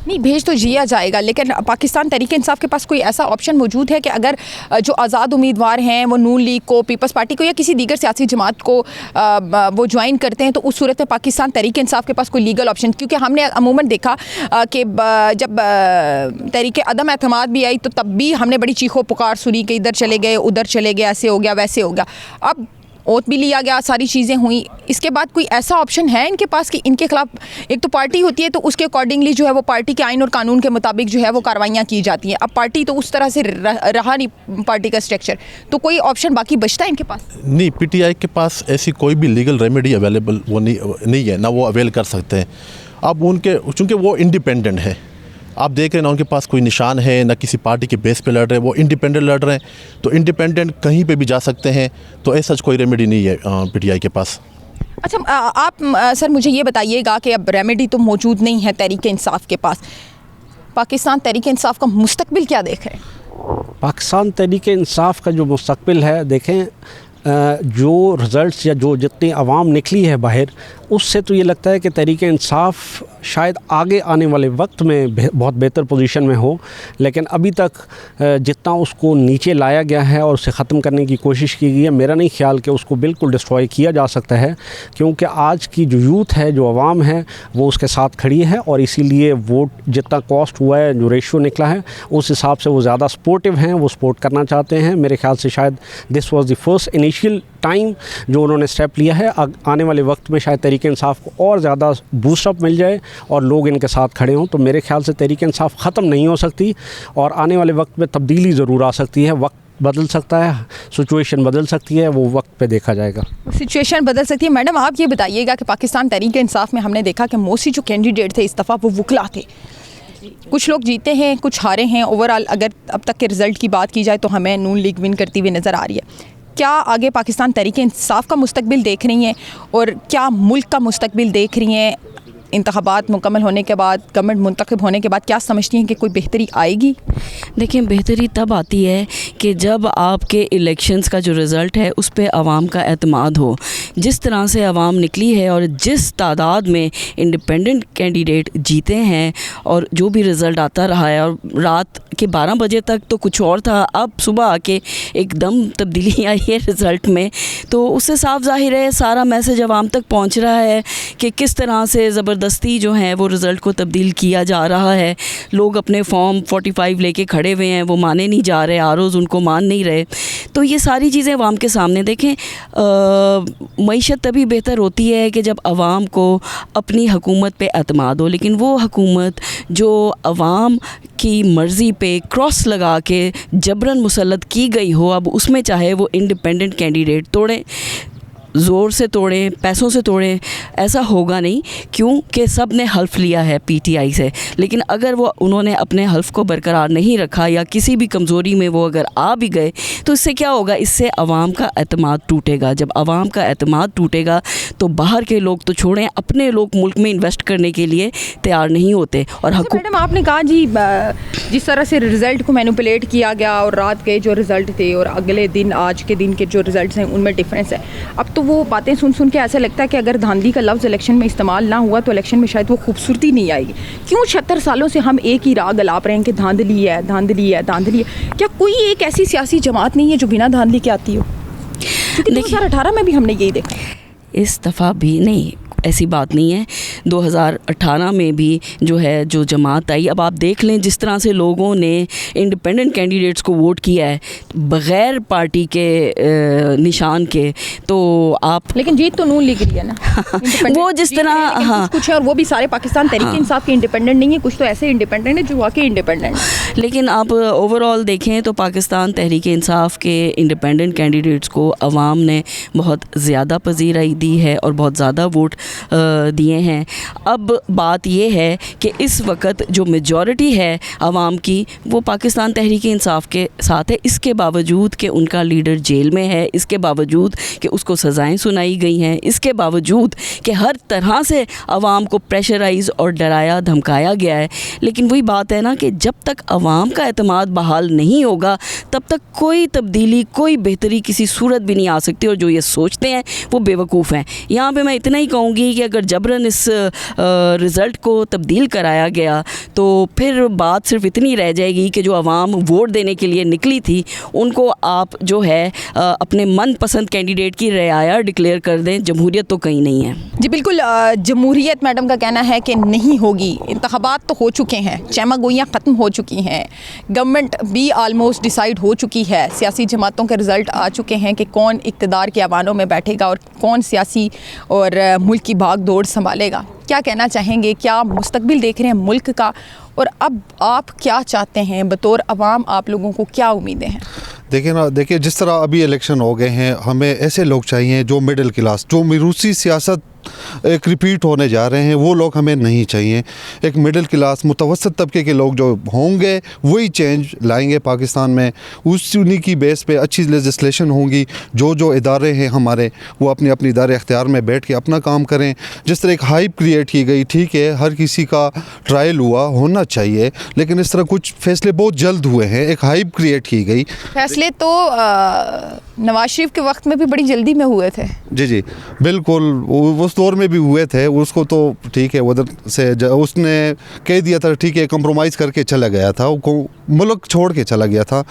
नहीं, भेज तो दिया जाएगा, लेकिन पाकिस्तान तहरीक इंसाफ के पास कोई ऐसा ऑप्शन मौजूद है कि अगर जो आज़ाद उम्मीदवार हैं वो नून लीग को, पीपल्स पार्टी को या किसी दीगर सियासी जमात को वो ज्वाइन करते हैं तो उस सूरत में पाकिस्तान तहरीक इंसाफ के पास कोई लीगल ऑप्शन, क्योंकि हमने अमूमन देखा कि जब तहरीक अदम एतमाद भी आई तो तब भी हमने बड़ी चीखों पुकार सुनी कि इधर चले गए, उधर चले गए, ऐसे हो गया, वैसे हो गया। अब ओथ भी लिया गया, सारी चीज़ें हुई, इसके बाद कोई ऐसा ऑप्शन है इनके पास कि इनके खिलाफ एक तो पार्टी होती है तो उसके अकॉर्डिंगली जो है वो पार्टी के आइन और कानून के मुताबिक जो है वो कार्रवाइयाँ की जाती हैं। अब पार्टी तो उस तरह से रहा नहीं पार्टी का स्ट्रक्चर, तो कोई ऑप्शन बाकी बचता है इनके पास? नहीं, पीटीआई के पास ऐसी कोई भी लीगल रेमेडी अवेलेबल वो नहीं है, ना वो अवेल कर सकते हैं। अब उनके चूँकि वो इंडिपेंडेंट है, आप देख रहे हैं ना, उनके पास कोई निशान है ना, किसी पार्टी के बेस पे लड़ रहे हैं, वो इंडिपेंडेंट लड़ रहे हैं, तो इंडिपेंडेंट कहीं पे भी जा सकते हैं, तो ऐसा कोई रेमेडी नहीं है पीटीआई के पास। अच्छा, आप सर मुझे ये बताइएगा कि अब रेमेडी तो मौजूद नहीं है तहरीक इंसाफ के पास, पाकिस्तान तहरीक इंसाफ का मुस्तकबिल क्या देख रहे हैं? पाकिस्तान तहरीक इंसाफ का जो मुस्तकबिल है, देखें जो रिज़ल्ट्स या जो जितनी आवाम निकली है बाहर, उससे तो ये लगता है कि तहरीक इंसाफ शायद आगे आने वाले वक्त में बहुत बेहतर पोजीशन में हो, लेकिन अभी तक जितना उसको नीचे लाया गया है और उसे ख़त्म करने की कोशिश की गई है, मेरा नहीं ख्याल कि उसको बिल्कुल डिस्ट्रॉय किया जा सकता है, क्योंकि आज की जो यूथ है, जो आवाम है, वो उसके साथ खड़ी है और इसीलिए वोट जितना कॉस्ट हुआ है, जो रेशियो निकला है, उस हिसाब से वो ज़्यादा सपोर्टिव हैं, वो सपोर्ट करना चाहते हैं। मेरे ख्याल से शायद this was the first initial time जो उन्होंने स्टेप लिया है। आने वाले वक्त में शायद तहरीक इंसाफ को और ज़्यादा बूस्टअप मिल जाए और लोग इनके साथ खड़े हों, तो मेरे ख्याल से तहरीक इंसाफ ख़त्म नहीं हो सकती और आने वाले वक्त में तब्दीली ज़रूर आ सकती है। वक्त बदल सकता है, सिचुएशन बदल सकती है, वो वक्त पे देखा जाएगा। सिचुएशन बदल सकती है। मैडम, आप ये बताइएगा कि पाकिस्तान तहरीक इंसाफ में हमने देखा कि मोस्टली जो कैंडिडेट थे इस दफ़ा वो वकला थे, कुछ लोग जीते हैं, कुछ हारे हैं। ओवरऑल अगर अब तक के रिज़ल्ट की बात की जाए तो हमें नून लीग विन करती हुई नज़र आ रही है। क्या आगे पाकिस्तान तहरीक इंसाफ का मुस्तकबिल देख रही हैं और क्या मुल्क का मुस्तकबिल देख रही हैं? इंतखाबात मुकम्मल होने के बाद, गवर्नमेंट मुंतखब होने के बाद क्या समझती हैं कि कोई बेहतरी आएगी? देखिए, बेहतरी तब आती है कि जब आपके इलेक्शंस का जो रिज़ल्ट है उस पे आवाम का एतमाद हो। जिस तरह से आवाम निकली है और जिस तादाद में इंडिपेंडेंट कैंडिडेट जीते हैं और जो भी रिज़ल्ट आता रहा है, और रात के 12 बजे तक तो कुछ और था, अब सुबह आके एकदम तब्दीली आई है रिज़ल्ट में, तो उससे साफ ज़ाहिर है सारा मैसेज आवाम तक पहुंच रहा है कि किस तरह से ज़बरदस्ती जो है वो रिज़ल्ट को तब्दील किया जा रहा है। लोग अपने फॉर्म 45 लेके खड़े हुए हैं, वो माने नहीं जा रहे, आरओज़ उनको मान नहीं रहे। तो ये सारी चीज़ें आवाम के सामने। देखें, मईशत तभी बेहतर होती है कि जब आवाम को अपनी हुकूमत पे एतमाद हो, लेकिन वो हुकूमत जो आवाम की मर्ज़ी पे क्रॉस लगा के जबरन मुसल्लत की गई हो, अब उसमें चाहे वो इंडिपेंडेंट कैंडिडेट तोड़ें, ज़ोर से तोड़ें, पैसों से तोड़ें, ऐसा होगा नहीं, क्योंकि सब ने हल्फ लिया है पीटीआई से। लेकिन अगर वो उन्होंने अपने हल्फ को बरकरार नहीं रखा या किसी भी कमज़ोरी में वो अगर आ भी गए, तो इससे क्या होगा? इससे आवाम का एतमाद टूटेगा। जब आवाम का एतमाद टूटेगा तो बाहर के लोग तो छोड़ें, अपने लोग मुल्क में इन्वेस्ट करने के लिए तैयार नहीं होते। और मैडम, आपने कहा जी जिस तरह से रिज़ल्ट को मैनिपुलेट किया गया और रात के जो रिज़ल्ट थे और अगले दिन आज के दिन के जो रिज़ल्ट हैं उनमें डिफरेंस है। अब तो वो बातें सुन के ऐसा लगता है कि अगर धांधली का लफ्ज़ इलेक्शन में इस्तेमाल ना हुआ तो इलेक्शन में शायद वो खूबसूरती नहीं आएगी। क्यों 76 सालों से हम एक ही राग अलाप रहे हैं कि धांधली है, धांधली है, धांधली है? क्या कोई एक ऐसी सियासी जमात नहीं है जो बिना धांधली के आती हो? क्योंकि 2018 में भी हमने यही देखा। इस दफ़ा भी नहीं, ऐसी बात नहीं है। 2018 में भी जो है जो जमात आई, अब आप देख लें जिस तरह से लोगों ने इंडिपेंडेंट कैंडिडेट्स को वोट किया है बग़ैर पार्टी के निशान के, तो आप लेकिन जीत तो नून लीग रही है ना। वो जिस तरह, हाँ, कुछ है और वो भी सारे पाकिस्तान तहरीक इंसाफ के इंडिपेंडेंट नहीं है, कुछ तो ऐसे इंडिपेंडेंट है जो वाकई इंडिपेंडेंट। लेकिन आप ओवरऑल देखें तो पाकिस्तान तहरीक इंसाफ के इंडिपेंडेंट कैंडिडेट्स को अवाम ने बहुत ज़्यादा पजीराई दी है और बहुत ज़्यादा वोट दिए हैं। अब बात ये है कि इस वक्त जो मेजॉरिटी है अवाम की वो पाकिस्तान तहरीक इंसाफ के साथ है, इसके बावजूद कि उनका लीडर जेल में है, इसके बावजूद कि उसको सज़ाएं सुनाई गई हैं, इसके बावजूद कि हर तरह से अवाम को प्रेशराइज़ और डराया धमकाया गया है। लेकिन वही बात है ना कि जब तक अवाम का एतमाद बहाल नहीं होगा तब तक कोई तब्दीली, कोई बेहतरी किसी सूरत भी नहीं आ सकती, और जो ये सोचते हैं वो बेवकूफ़ हैं। यहाँ पे मैं इतना ही कहूँगी कि अगर जबरन इस रिज़ल्ट को तब्दील कराया गया तो फिर बात सिर्फ इतनी रह जाएगी कि जो अवाम वोट देने के लिए निकली थी उनको आप जो है अपने मनपसंद कैंडिडेट की रियाया डिक्लेयर कर दें। जमहूरियत तो कहीं नहीं है। जी बिल्कुल, जमहूरियत मैडम का कहना है कि नहीं होगी। इंतखाबात तो हो चुके हैं, चैमा गोइयाँ ख़त्म हो चुकी हैं, गवर्नमेंट भी आलमोस्ट डिसाइड हो चुकी है, सियासी जमातों के रिज़ल्ट आ चुके हैं कि कौन इक़्तिदार के ऐवानों में बैठेगा और कौन सियासी और मुल्क की भाग दौड़ संभालेगा। क्या कहना चाहेंगे, क्या मुस्तकबिल देख रहे हैं मुल्क का, और अब आप क्या चाहते हैं बतौर अवाम, आप लोगों को क्या उम्मीदें हैं? देखिए जिस तरह अभी इलेक्शन हो गए हैं, हमें ऐसे लोग चाहिए जो मिडिल क्लास, जो रूसी सियासत एक रिपीट होने जा रहे हैं, वो लोग हमें नहीं चाहिए। एक मिडिल क्लास मुतवसत तबके के लोग जो होंगे वही चेंज लाएंगे पाकिस्तान में। उन्हीं की बेस पे अच्छी लेजिस्लेशन होंगी। जो इदारे हैं हमारे वो अपने अपने इदारे अख्तियार में बैठ के अपना काम करें। जिस तरह एक हाइप क्रिएट की गई, ठीक है, हर किसी का ट्रायल होना चाहिए, लेकिन इस तरह कुछ फैसले बहुत जल्द हुए हैं, एक हाइप क्रिएट की गई। फैसले तो नवाज शरीफ के वक्त में भी बड़ी जल्दी में हुए थे। जी बिल्कुल, उस दौर में भी हुए थे। उसको तो ठीक है, उधर से उसने कह दिया था ठीक है, कंप्रोमाइज़ करके चला गया था, वो मुल्क छोड़ के चला गया था।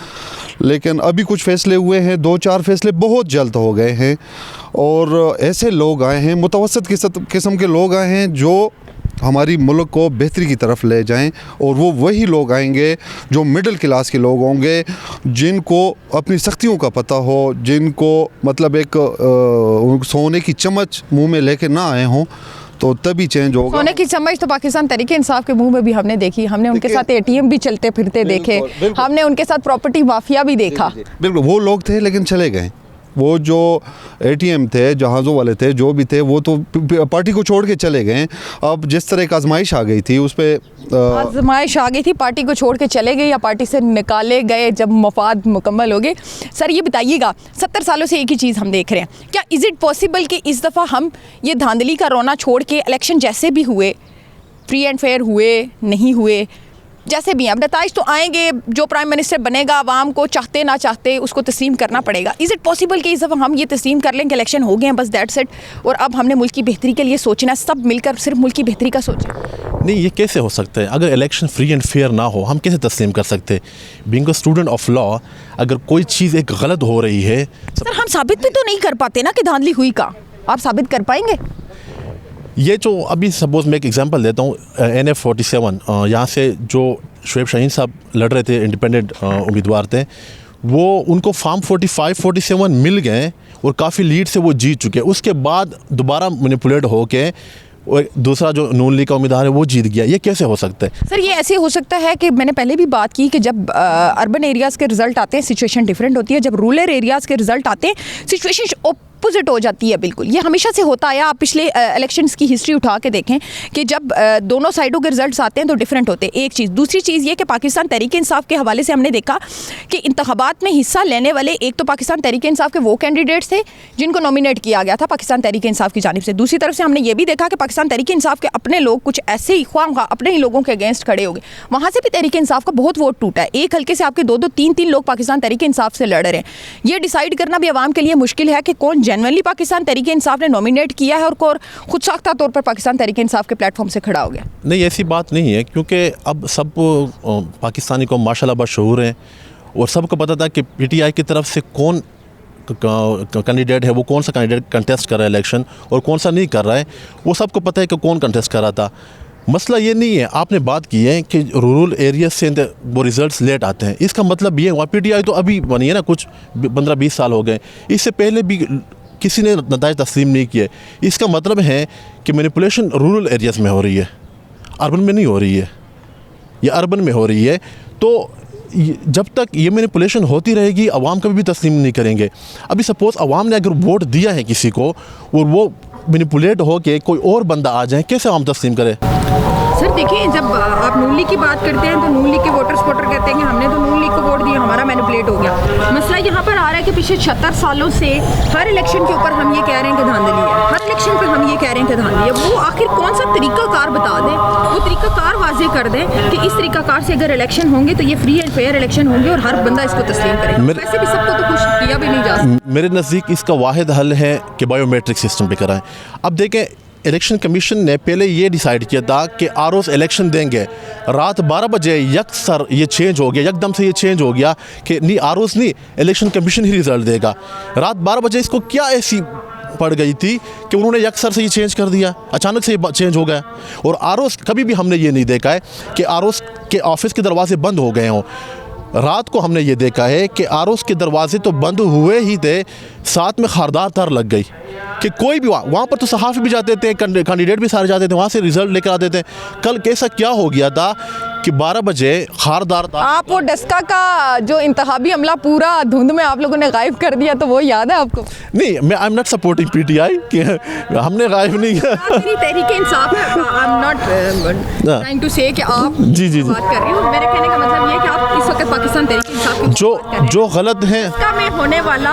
लेकिन अभी कुछ फ़ैसले हुए हैं, 2-4 फैसले बहुत जल्द हो गए हैं, और ऐसे लोग आए हैं, मुतवसत किस्म के लोग आए हैं जो हमारी मुल्क को बेहतरी की तरफ ले जाएं। और वो वही लोग आएंगे जो मिडिल क्लास के लोग होंगे, जिनको अपनी सख्तियों का पता हो, जिनको मतलब एक सोने की चम्मच मुंह में लेके ना आए हों, तो तभी चेंज होगा। सोने की चम्मच तो पाकिस्तान तहरीक इंसाफ के मुंह में भी हमने देखी, हमने उनके साथ एटीएम भी चलते फिरते देखे, हमने उनके साथ प्रॉपर्टी माफिया भी देखा। बिल्कुल वो लोग थे लेकिन चले गए। वो जो एटीएम थे, जहाज़ों वाले थे, जो भी थे, वो तो पार्टी को छोड़ के चले गए। अब जिस तरह एक आजमाइश आ गई थी, उस पर आजमाइश आ गई थी, पार्टी को छोड़ के चले गए या पार्टी से निकाले गए जब मफाद मुकम्मल हो गए। सर ये बताइएगा, 70 सालों से एक ही चीज़ हम देख रहे हैं, क्या इज़ इट पॉसिबल कि इस दफ़ा हम ये धांधली का रोना छोड़ के इलेक्शन जैसे भी हुए, फ्री एंड फेयर हुए, नहीं हुए, जैसे भी हैं, अब नताइज तो आएंगे, जो प्राइम मिनिस्टर बनेगा आवाम को चाहते ना चाहते उसको तस्लीम करना पड़ेगा। इज़ इट पॉसिबल कि इस दफ़ा हम ये तस्लीम कर लें कि इलेक्शन हो गए हैं, बस दैट्स इट, और अब हमने मुल्क की बेहतरी के लिए सोचना, सब मिलकर सिर्फ मुल्क की बेहतरी का सोचें? नहीं, ये कैसे हो सकता है? अगर इलेक्शन फ्री एंड फेयर ना हो, हम कैसे तस्लीम कर सकते? Being a student of law, अगर कोई चीज़ एक गलत हो रही है, सर हम साबित भी तो नहीं कर पाते ना कि धांधली हुई का, आप साबित कर पाएंगे? ये जो अभी सपोज़ मैं एक एग्जांपल देता हूँ, NF47 यहाँ से जो शुएब शाहीन साहब लड़ रहे थे, इंडिपेंडेंट उम्मीदवार थे, वो उनको फार्म 45-47 मिल गए और काफ़ी लीड से वो जीत चुके। उसके बाद दोबारा मैनिपुलेट हो के और दूसरा जो नून लीग का उम्मीदवार है वो जीत गया। ये कैसे हो सकता है? सर ये ऐसे हो सकता है कि मैंने पहले भी बात की कि जब अर्बन एरियाज़ के रिज़ल्ट आते हैं सिचुएशन डिफरेंट होती है, जब रूरल एरियाज़ के रिज़ल्ट आते हैं सिचुएशन अपोजिट हो जाती है। बिल्कुल ये हमेशा से होता आया। आप पिछले इलेक्शंस की हिस्ट्री उठा के देखें कि जब दोनों साइडों के रिजल्ट्स आते हैं तो डिफरेंट होते हैं। एक चीज़, दूसरी चीज़ ये कि पाकिस्तान तहरीक इंसाफ के हवाले से हमने देखा कि इंतखाबात में हिस्सा लेने वाले एक तो पाकिस्तान तहरीक इंसाफ के वो कैंडिडेट्स थे जिनको नॉमिनेट किया गया था पाकिस्तान तहरीक इंसाफ की जानिब से। दूसरी तरफ से हमने ये भी देखा कि पाकिस्तान तहरीक इंसाफ के अपने लोग कुछ ऐसे ही ख्वाह अपने ही लोगों के अगेंस्ट खड़े हो गए। वहाँ से भी तहरीक इंसाफ का बहुत वोट टूटा है। एक हल्के से आपके 2-2, 3-3 लोग पाकिस्तान तहरीक इंसाफ से लड़ रहे हैं। ये डिसाइड करना भी आवाम के लिए मुश्किल है कि कौन जेन्युइनली पाकिस्तान तहरीक इंसाफ ने नॉमिनेट किया है और कौन खुद साख्ता तौर पर पाकिस्तान तहरीक इंसाफ के प्लेटफॉर्म से खड़ा हो गया। नहीं, ऐसी बात नहीं है, क्योंकि अब सब पाकिस्तानी को माशाल्लाह बशऊर हैं और सबको पता था कि PTI की तरफ से कौन कैंडिडेट है वो कौन सा कैंडिडेट कंटेस्ट कर रहा है इलेक्शन और कौन सा नहीं कर रहा है, वो सबको पता है कि कौन कंटेस्ट कर रहा था। मसला ये नहीं है, आपने बात की है कि रूरल एरिया से वो रिज़ल्ट्स लेट आते हैं, इसका मतलब ये हुआ PTI तो अभी बनी है ना, कुछ 15-20 साल हो गए, इससे पहले भी किसी ने नताइज तस्लीम नहीं किए। इसका मतलब है कि मैनिपुलेशन रूरल एरियाज़ में हो रही है, अर्बन में नहीं हो रही है, ये अर्बन में हो रही है। तो जब तक ये मैनिपुलेशन होती रहेगी अवाम कभी भी तस्लीम नहीं करेंगे। अभी सपोज़ अवाम ने अगर वोट दिया है किसी को और वो मैनिपुलेट हो के कोई और बंदा आ जाए, कैसे आवाम तस्लीम करे? सर देखिए, जब आप नून लीग की बात करते हैं तो नून लीग के वोटर सपोर्टर कहते हैं कि हमने तो नून लीग को वोट दिया, हमारा मैनिपुलेट हो गया। मसला यहाँ पर आ रहा है कि पिछले 76 सालों से हर इलेक्शन के ऊपर हम ये कह रहे हैं कि धांधली है, हर इलेक्शन पर हम ये कह रहे हैं कि धांधली है। वो आखिर कौन सा तरीकाकार बता दें, वो तरीकाकार वाजे कर दें कि इस तरीकाकार से अगर इलेक्शन होंगे तो ये फ्री एंड फेयर इलेक्शन होंगे और हर बंदा इसको तस्लीम करेगा। वैसे भी सबको तो कुछ किया भी नहीं जा सकता। मेरे नज़दीक इसका वाहिद हल है कि बायोमेट्रिक सिस्टम पे कराएं। अब देखें, इलेक्शन कमीशन ने पहले ये डिसाइड किया था कि ROs इलेक्शन देंगे, रात 12 बजे यकसर ये चेंज हो गया, एकदम से ये चेंज हो गया कि नहीं ROs नहीं, इलेक्शन कमीशन ही रिज़ल्ट देगा। रात 12 बजे इसको क्या ऐसी पड़ गई थी कि उन्होंने यकसर से ये चेंज कर दिया, अचानक से ये चेंज हो गया। और ROs कभी भी हमने ये नहीं देखा है कि ROs के ऑफिस के दरवाजे बंद हो गए हों। रात को हमने ये देखा है कि ROs के दरवाजे तो बंद हुए ही थे, साथ में खारदार तार लग गई कि कोई भी वहाँ पर तो सहाफ़ी भी जाते थे, कैंडिडेट भी सारे जाते थे, वहाँ से रिज़ल्ट लेकर आते थे। कल कैसा क्या हो गया था कि 12 बजे खारदार तार। आप वो डस्का का जो इंतखाबी हमला पूरा धुंध में आप लोगों ने गायब कर दिया, तो वो याद है आपको? नहीं, मैं I am not supporting PTI कि हमने गायब नहीं किया। तहरीक इंसाफ है, I am not trying to say कि आप जी बात कर रही हो। मेरे कहने का मतलब ये है कि आप इस वक्त पाकिस्तान तहरीक इंसाफ की जो गलत है में होने वाला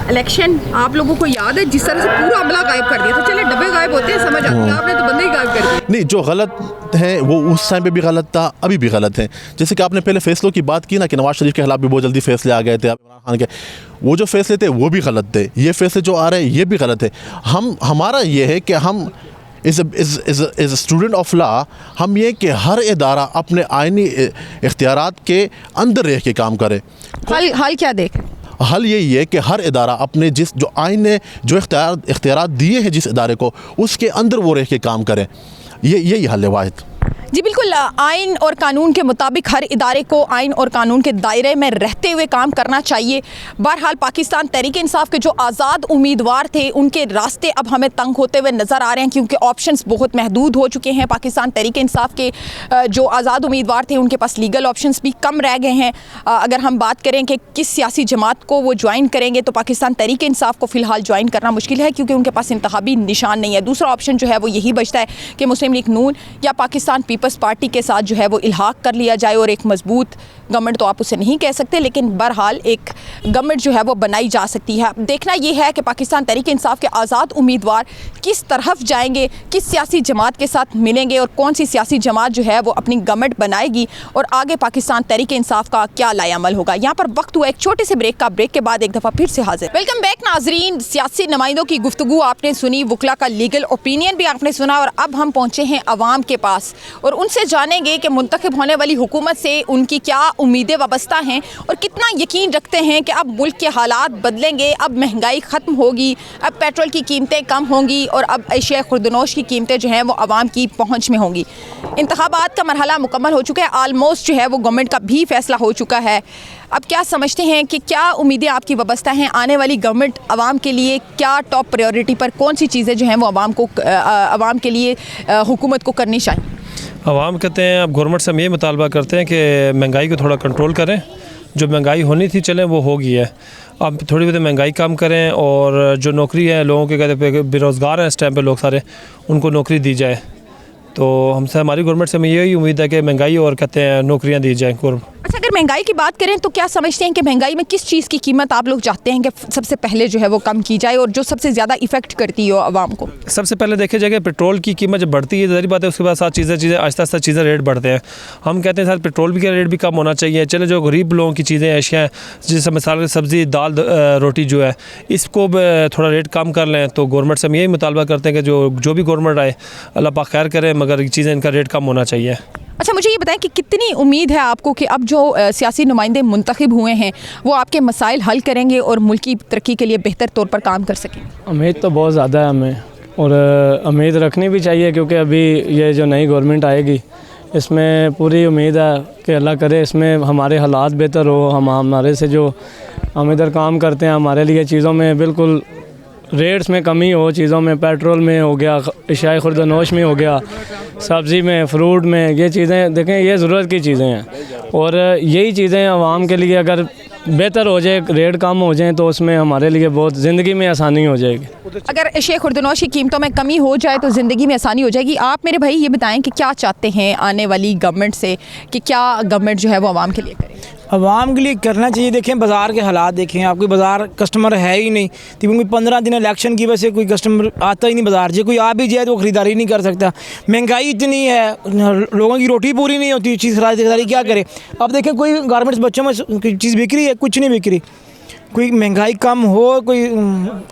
इलेक्शन आप लोगों को याद है, जिस तरह से पूरा अमला गायब कर दिया। तो चले डब्बे गायब होते हैं, समझ आती है, आपने तो बंदे ही गायब कर दिए। नहीं, जो गलत है वो उस टाइम पे भी गलत था, अभी भी गलत है। जैसे कि आपने पहले फैसलों की बात की ना कि नवाज शरीफ के खिलाफ भी बहुत जल्दी फैसले आ गए थे, इमरान खान के, वो जो फैसले थे वो भी गलत थे, ये फैसले जो आ रहे हैं ये भी गलत है। हमारा ये है कि हम इज़ स्टूडेंट ऑफ लॉ, हम ये कि हर इदारा अपने आइनी इख्तियारात के अंदर रह के काम करे। हल क्या देख? हल यही है कि हर इदारा अपने जो आइन ने जो इख्तियारात दिए हैं जिस इदारे को, उसके अंदर वो रह के काम करें। यही हल है वाहिद। जी बिल्कुल, आइन और कानून के मुताबिक हर इदारे को आइन और कानून के दायरे में रहते हुए काम करना चाहिए। बहरहाल पाकिस्तान तहरीक इंसाफ के जो आज़ाद उम्मीदवार थे उनके रास्ते अब हमें तंग होते हुए नज़र आ रहे हैं, क्योंकि ऑप्शंस बहुत महदूद हो चुके हैं। पाकिस्तान तहरीक इंसाफ के जो आज़ाद उम्मीदवार थे उनके पास लीगल ऑप्शंस भी कम रह गए हैं। अगर हम बात करें कि किस सियासी जमात को वो ज्वाइन करेंगे, तो पाकिस्तान तहरीक इंसाफ को फ़िलहाल ज्वाइन करना मुश्किल है, क्योंकि उनके पास इंतखाबी निशान नहीं है। दूसरा ऑप्शन जो है वो यही बचता है कि मुस्लिम लीग नून या पाकिस्तान पीपल्स पार्टी के साथ जो है वो इल्हाक कर लिया जाए और एक मजबूत गवर्नमेंट तो आप उसे नहीं कह सकते, लेकिन बहरहाल एक गवर्नमेंट जो है वो बनाई जा सकती है। देखना ये है कि पाकिस्तान तहरीक इंसाफ के आज़ाद उम्मीदवार किस तरफ जाएंगे, किस सियासी जमात के साथ मिलेंगे और कौन सी सियासी जमात जो है वो अपनी गवर्नमेंट बनाएगी और आगे पाकिस्तान तहरीक इंसाफ का क्या लायामल होगा। यहाँ पर वक्त हुआ एक छोटे से ब्रेक का। ब्रेक के बाद एक दफ़ा फिर से हाजिर। वेलकम बैक नाजरीन। सियासी नुमाइंदों की गुफ्तगू आपने सुनी, वकला का लीगल ओपिनियन भी आपने सुना, और अब हम पहुँचे हैं अवाम के पास और उनसे जानेंगे कि मुंतखब होने वाली हुकूमत से उनकी क्या उम्मीदें वाबस्ता हैं और कितना यकीन रखते हैं कि अब मुल्क के हालात बदलेंगे, अब महंगाई ख़त्म होगी, अब पेट्रोल की कीमतें कम होंगी और अब अशिया खुर्दनोश की कीमतें जो हैं वो आवाम की पहुँच में होंगी। इंतखाबात का मरहला मुकम्मल हो चुका है, आलमोस्ट जो है वो गवर्नमेंट का भी फैसला हो चुका है। अब क्या समझते हैं कि क्या उम्मीदें आपकी वाबस्ता हैं आने वाली गवर्नमेंट आवाम के लिए, क्या टॉप प्रायोरिटी पर कौन सी चीज़ें जो हैं वो आवाम के लिए हुकूमत को करनी चाहिए? आवाम कहते हैं, अब गवर्नमेंट से हम ये मुतालबा करते हैं कि महंगाई को थोड़ा कंट्रोल करें। जो महंगाई होनी थी चलें वो हो गई है, अब थोड़ी बहुत महंगाई कम करें और जो नौकरी है लोगों के कहते बेरोज़गार हैं इस टाइम पे लोग सारे, उनको नौकरी दी जाए। तो हमसे हमारी गवर्नमेंट से हमें यही उम्मीद है कि महंगाई और कहते हैं नौकरियां दी जाएँ। अच्छा, अगर महंगाई की बात करें तो क्या समझते हैं कि महंगाई में किस चीज़ की कीमत आप लोग चाहते हैं कि सबसे पहले जो है वो कम की जाए और जो सबसे ज़्यादा इफेक्ट करती हो आवाम को? सबसे पहले देखे जाए कि पेट्रोल की कीमत जब बढ़ती है ज़ाहिर बात है, उसके बाद साथ चीज़ें आहिस्ता आहिस्ता चीज़ें रेट बढ़ते हैं। हम कहते हैं सर पेट्रोल भी का रेट भी कम होना चाहिए। चले जो गरीब लोगों की चीज़ें अशिया जैसे मिसाल सब्ज़ी दाल रोटी जो है इसको थोड़ा रेट कम कर लें, तो गवर्नमेंट से हम यही मुतालबा करते हैं कि जो भी गवर्नमेंट आए अल्लाह पाक खैर करे, मगर चीज़ें इनका रेट कम होना चाहिए। अच्छा, मुझे ये बताएं कि कितनी उम्मीद है आपको कि अब जो सियासी नुमाइंदे मुंतखब हुए हैं वो आपके मसाइल हल करेंगे और मुल्क की तरक्की के लिए बेहतर तौर पर काम कर सकें? उम्मीद तो बहुत ज़्यादा है हमें, और उम्मीद रखनी भी चाहिए, क्योंकि अभी ये जो नई गवर्नमेंट आएगी इसमें पूरी उम्मीद है कि अल्लाह करे इसमें हमारे हालात बेहतर हो। हमारे से जो हम इधर काम करते हैं, हमारे लिए चीज़ों में बिल्कुल रेट्स में कमी हो, चीज़ों में पेट्रोल में हो गया, अशियाए खुर्दनोश में हो गया, सब्ज़ी में, फ्रूट में, ये चीज़ें देखें ये ज़रूरत की चीज़ें हैं। और यही चीज़ें आवाम के लिए अगर बेहतर हो जाए, रेट कम हो जाए, तो उसमें हमारे लिए बहुत ज़िंदगी में आसानी हो जाएगी। अगर अशिया खुर्दनोश की कीमतों में कमी हो जाए तो ज़िंदगी में आसानी हो जाएगी। आप मेरे भाई ये बताएं कि क्या चाहते हैं आने वाली गवर्नमेंट से, कि क्या गवर्नमेंट जो है वो आवाम के लिए करे? आवाम के लिए करना चाहिए। देखें बाज़ार के हालात देखें, आपके बाज़ार कस्टमर है ही नहीं, तकरीबन 15 दिन इलेक्शन की वजह से कोई कस्टमर आता ही नहीं बाज़ार। जो कोई आ भी जाए तो ख़रीदारी नहीं कर सकता, महंगाई इतनी है, लोगों की रोटी पूरी नहीं होती, चीज़ खरीदारी क्या करे। अब देखें कोई गारमेंट्स बच्चों में चीज़ बिक रही है, कुछ नहीं बिक रही। कोई महंगाई कम हो, कोई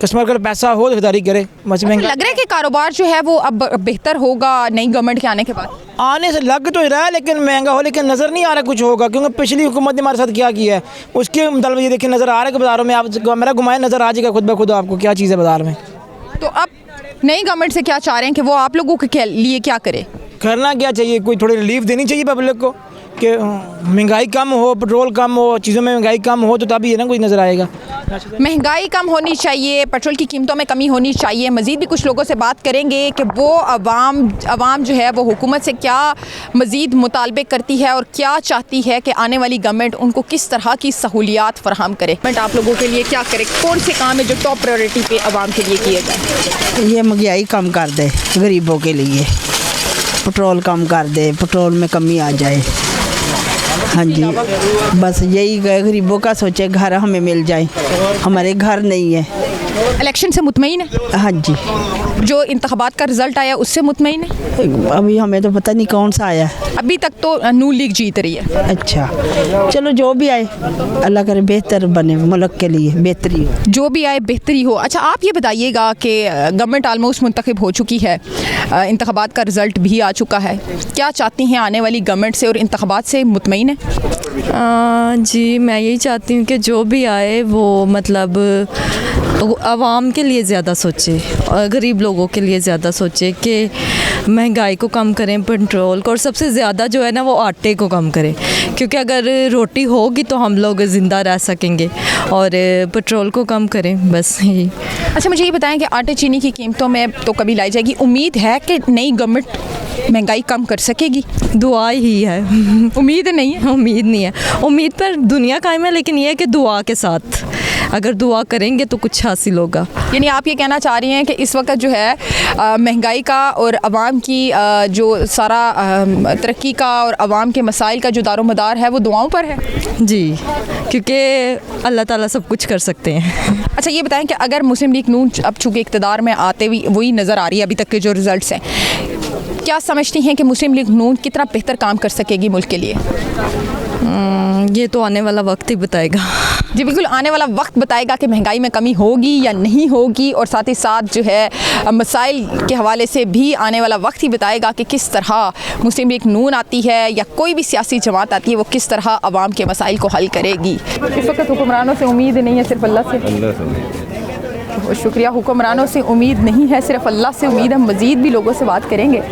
कस्टमर का पैसा हो तो खरीदारी करे। बस लग रहा है कि कारोबार जो है वो अब बेहतर होगा नई गवर्नमेंट के आने के बाद? आने से लग तो रहा है, लेकिन महंगा हो, लेकिन नज़र नहीं आ रहा कुछ होगा, क्योंकि पिछली हुकूमत ने हमारे साथ क्या किया है उसके मतलब ये देखिए नज़र आ रहा है कि बाज़ारों में आप मेरा घुमाए नज़र आ जाएगा खुद ब खुद आपको क्या चीज़ है बाज़ार में। तो अब नई गवर्नमेंट से क्या चाह रहे हैं कि वो आप लोगों के लिए क्या करे? करना क्या चाहिए, कोई थोड़ी रिलीफ देनी चाहिए पब्लिक को कि महंगाई कम हो, पेट्रोल कम हो, चीज़ों में महंगाई कम हो, तो तभी है ना कोई नज़र आएगा। महंगाई कम होनी चाहिए, पेट्रोल की कीमतों में कमी होनी चाहिए। मज़ीद भी कुछ लोगों से बात करेंगे कि वो अवाम जो है वो हुकूमत से क्या मज़ीद मुतालबे करती है और क्या चाहती है कि आने वाली गवर्नमेंट उनको किस तरह की सहूलियात फराहम करे। गवर्नमेंट आप लोगों के लिए क्या करे, कौन से काम है जो टॉप प्रायोरिटी पे अवाम के लिए किए जाए? ये महंगाई कम कर दे, गरीबों के लिए पेट्रोल कम कर दे, पेट्रोल में कमी आ जाए। हाँ जी, बस यही गरीबों का सोचे, घर हमें मिल जाए, हमारे घर नहीं है। इलेक्शन से मुतमईन है? हाँ जी। जो इंतखाबात का रिज़ल्ट आया उससे मुतमईन है? अभी हमें तो पता नहीं कौन सा आया, अभी तक तो नून लीग जीत रही है। अच्छा, चलो जो भी आए अल्लाह करे बेहतर बने, मुल्क के लिए बेहतरी हो, जो भी आए बेहतरी हो। अच्छा, आप ये बताइएगा कि गवर्नमेंट आलमोस्ट मुंतखब हो चुकी है, इंतखाबात का रिज़ल्ट भी आ चुका है, क्या चाहती हैं आने वाली गवर्नमेंट से और इंतखाबात से मुतमईन है? जी, मैं यही चाहती हूँ कि जो भी आए वो मतलब आवाम के लिए ज़्यादा सोचे और गरीब लोगों के लिए ज़्यादा सोचे कि महंगाई को कम करें, पेट्रोल को, और सबसे ज़्यादा जो है ना वो आटे को कम करें, क्योंकि अगर रोटी होगी तो हम लोग ज़िंदा रह सकेंगे, और पेट्रोल को कम करें, बस यही। अच्छा, मुझे ये बताएं कि आटे चीनी की कीमतों में तो कमी लाई जाएगी, उम्मीद है कि नई गवर्नमेंट महंगाई कम कर सकेगी? दुआ ही है। उम्मीद नहीं है? उम्मीद नहीं है, उम्मीद पर दुनिया कायम है, लेकिन ये है कि दुआ के साथ अगर दुआ करेंगे तो कुछ हासिल होगा। यानी आप ये कहना चाह रही हैं कि इस वक्त जो है महंगाई का और आवाम की जो सारा तरक्की का और आवाम के मसाइल का जो दारोमदार है वो दुआओं पर है? जी, क्योंकि अल्लाह ताला सब कुछ कर सकते हैं। अच्छा, ये बताएं कि अगर मुस्लिम लीग नून अब चूँकि इक़्तिदार में आते हुए वही नज़र आ रही है अभी तक के जो रिज़ल्ट्स हैं, क्या समझती हैं कि मुस्लिम लीग नून कितना बेहतर काम कर सकेगी मुल्क के लिए? ये तो आने वाला वक्त ही बताएगा। जी बिल्कुल, आने वाला वक्त बताएगा कि महंगाई में कमी होगी या नहीं होगी, और साथ ही साथ जो है मसाइल के हवाले से भी आने वाला वक्त ही बताएगा कि किस तरह मुस्लिम लीग नून आती है या कोई भी सियासी जमात आती है वो किस तरह आवाम के मसाइल को हल करेगी। इस वक्त हुक्मरानों से उम्मीद नहीं है, सिर्फ अल्लाह से। शुक्रिया, हुक्मरानों से उम्मीद नहीं है, सिर्फ अल्लाह से उम्मीद है। मज़ीद भी लोगों से बात करेंगे।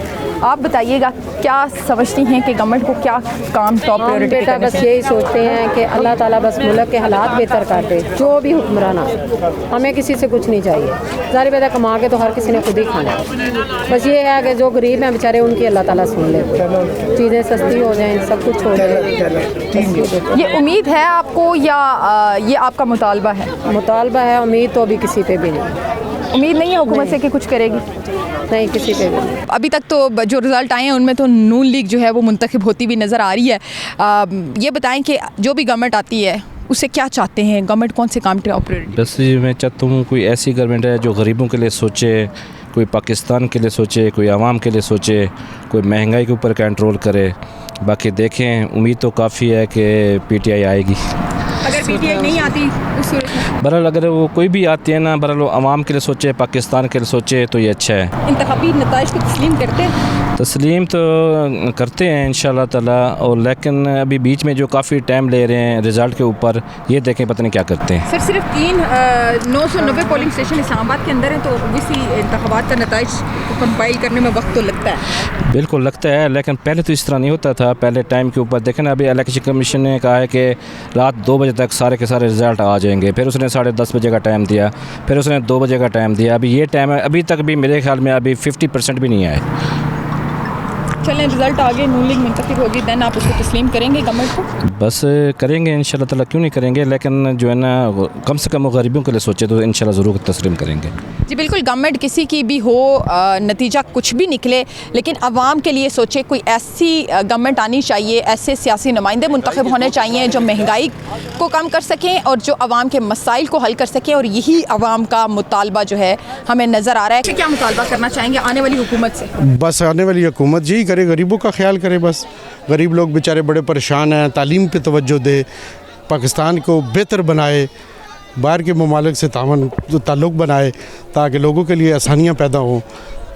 आप बताइएगा, क्या समझती हैं कि गवर्नमेंट को क्या काम टॉप प्रायोरिटी पे करना बस यही सोचते हैं कि अल्लाह ताला बस मुल्क के हालात बेहतर कर दे, जो भी हुक्मरान हमें किसी से कुछ नहीं चाहिए। ज़ाहिर बात है कमा के तो हर किसी ने खुद ही खाना है, बस ये है कि जो गरीब हैं बेचारे उनकी अल्लाह ताला सुन ले, चीज़ें सस्ती हो जाएँ, सब कुछ छोड़ दें। ये उम्मीद है आपको या ये आपका मुतालबा है? मुतालबा है, उम्मीद तो अभी किसी पे भी नहीं। उम्मीद नहीं है हुकूमत से कि कुछ करेगी? नहीं, किसी पे भी। अभी तक तो जो रिज़ल्ट आए हैं उनमें तो नून लीग जो है वो मुंतखब होती भी नज़र आ रही है। ये बताएं कि जो भी गवर्नमेंट आती है उससे क्या चाहते हैं, गवर्नमेंट कौन से काम टॉप प्रायोरिटी? बस मैं चाहता हूँ कोई ऐसी गवर्नमेंट है जो गरीबों के लिए सोचे, कोई पाकिस्तान के लिए सोचे, कोई आवाम के लिए सोचे, कोई महंगाई के ऊपर कंट्रोल करे। बाकी देखें, उम्मीद तो काफ़ी है कि PTI आएगी। अगर पीटीआई नहीं आती उस सूरत में? बहरहाल अगर वो कोई भी आती है ना, बहरहाल वो आवाम के लिए सोचे, पाकिस्तान के लिए सोचे तो ये अच्छा है। इंतखाबी नताइज को तस्लीम करते हैं? तस्लीम तो करते हैं इंशाल्लाह ताला, और लेकिन अभी बीच में जो काफ़ी टाइम ले रहे हैं रिज़ल्ट के ऊपर, ये देखें पता नहीं क्या करते हैं। सर सिर्फ 990 पोलिंग स्टेशन इस्लामाबाद के अंदर हैं, तो ओबीसी इंतखाबात का नताइज को कंपाइल करने में वक्त तो लगता है। बिल्कुल लगता है, लेकिन पहले तो इस तरह नहीं होता था। पहले टाइम के ऊपर देखें ना, अभी इलेक्शन कमीशन ने कहा है कि रात 2 बजे तक सारे के सारे रिज़ल्ट आ जाएंगे, फिर उसने 10:30 बजे का टाइम दिया, फिर उसने 2 बजे का टाइम दिया। अभी ये टाइम है, अभी तक भी मेरे ख्याल में अभी 50% भी नहीं आए। चलें रिज़ल्ट आगे नून लीग मुंतखब होगी, दैन आप उसको तस्लीम करेंगे गवर्नमेंट को? बस करेंगे इंशाल्लाह ताला, क्यों नहीं करेंगे, लेकिन जो है ना कम से कम वो गरीबों के लिए सोचे तो इंशाल्लाह ज़रूर तस्लीम करेंगे। जी बिल्कुल, गवर्नमेंट किसी की भी हो, नतीजा कुछ भी निकले, लेकिन आवाम के लिए सोचे। कोई ऐसी गवर्नमेंट आनी चाहिए, ऐसे सियासी नुमाइंदे मुंतखब होने चाहिए जो महंगाई को कम कर सकें और जो आवाम के मसाइल को हल कर सकें, और यही आवाम का मुतालबा जो है हमें नज़र आ रहा है। क्या मुतालबा करना चाहेंगे आने वाली हुकूमत से? बस आने वाली हुकूमत यही करे, गरीबों का ख्याल करे। बस गरीब लोग बेचारे बड़े परेशान हैं, तालीम पे तवज्जो दे, पाकिस्तान को बेहतर बनाए, बाहर के ममालिक से ताल्लुक़ बनाए ताकि लोगों के लिए आसानियाँ पैदा हों,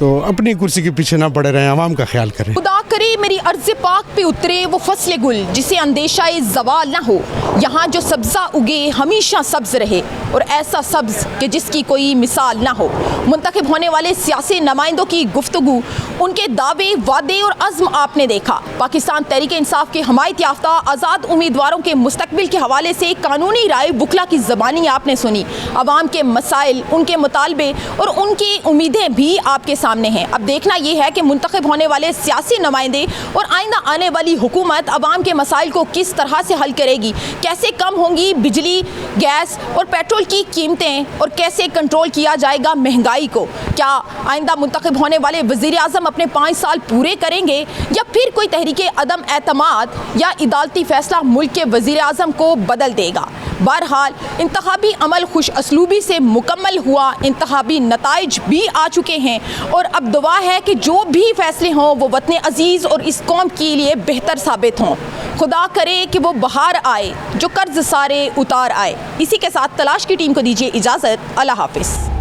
तो अपनी कुर्सी के पीछे ना पड़े रहें, आवाम का ख्याल करें। खुदा करे मेरी अर्ज़ पाक पे उतरे वो फसले गुल जिसे अंदेशा ज़वाल ना हो, यहाँ जो सब्ज़ा उगे हमेशा सब्ज़ रहे, और ऐसा सब्ज़ कि जिसकी कोई मिसाल ना हो। मुंतखब होने वाले सियासी नुमाइंदों की गुफ्तगू, उनके दावे वादे और अज़्म आपने देखा। पाकिस्तान तहरीक इंसाफ के हमायत याफ्ता आज़ाद उम्मीदवारों के मुस्तकबिल के हवाले से कानूनी राय बुकला की ज़बानी आपने सुनी। आवाम के मसाइल, उनके मुतालबे और उनकी उम्मीदें भी आपके सामने हैं। अब देखना यह है कि मुंतखब होने वाले सियासी नुमाइंदे और आइंदा आने वाली हुकूमत आवाम के मसाइल को किस तरह से हल करेगी, कैसे कम होंगी बिजली, गैस और पेट्रोल की कीमतें, और कैसे कंट्रोल किया जाएगा महंगाई को। क्या आइंदा मुंतखब होने वाले वज़ीर आज़म अपने 5 साल पूरे करेंगे, या फिर कोई तहरीके अदम एतमाद या अदालती फैसला मुल्क के वज़ीर आज़म को बदल देगा। बहरहाल इंतखाबी अमल खुश असलूबी से मुकम्मल हुआ, इंतखाबी नताइज भी आ चुके हैं, और अब दुआ है कि जो भी फैसले हों वो वतन अजीज़ और इस कौम के लिए बेहतर साबित हों। खुदा करे कि वो बहार आए जो कर्ज सारे उतार आए। इसी के साथ तलाश की टीम को दीजिए इजाज़त। अल्लाह हाफ़िज़।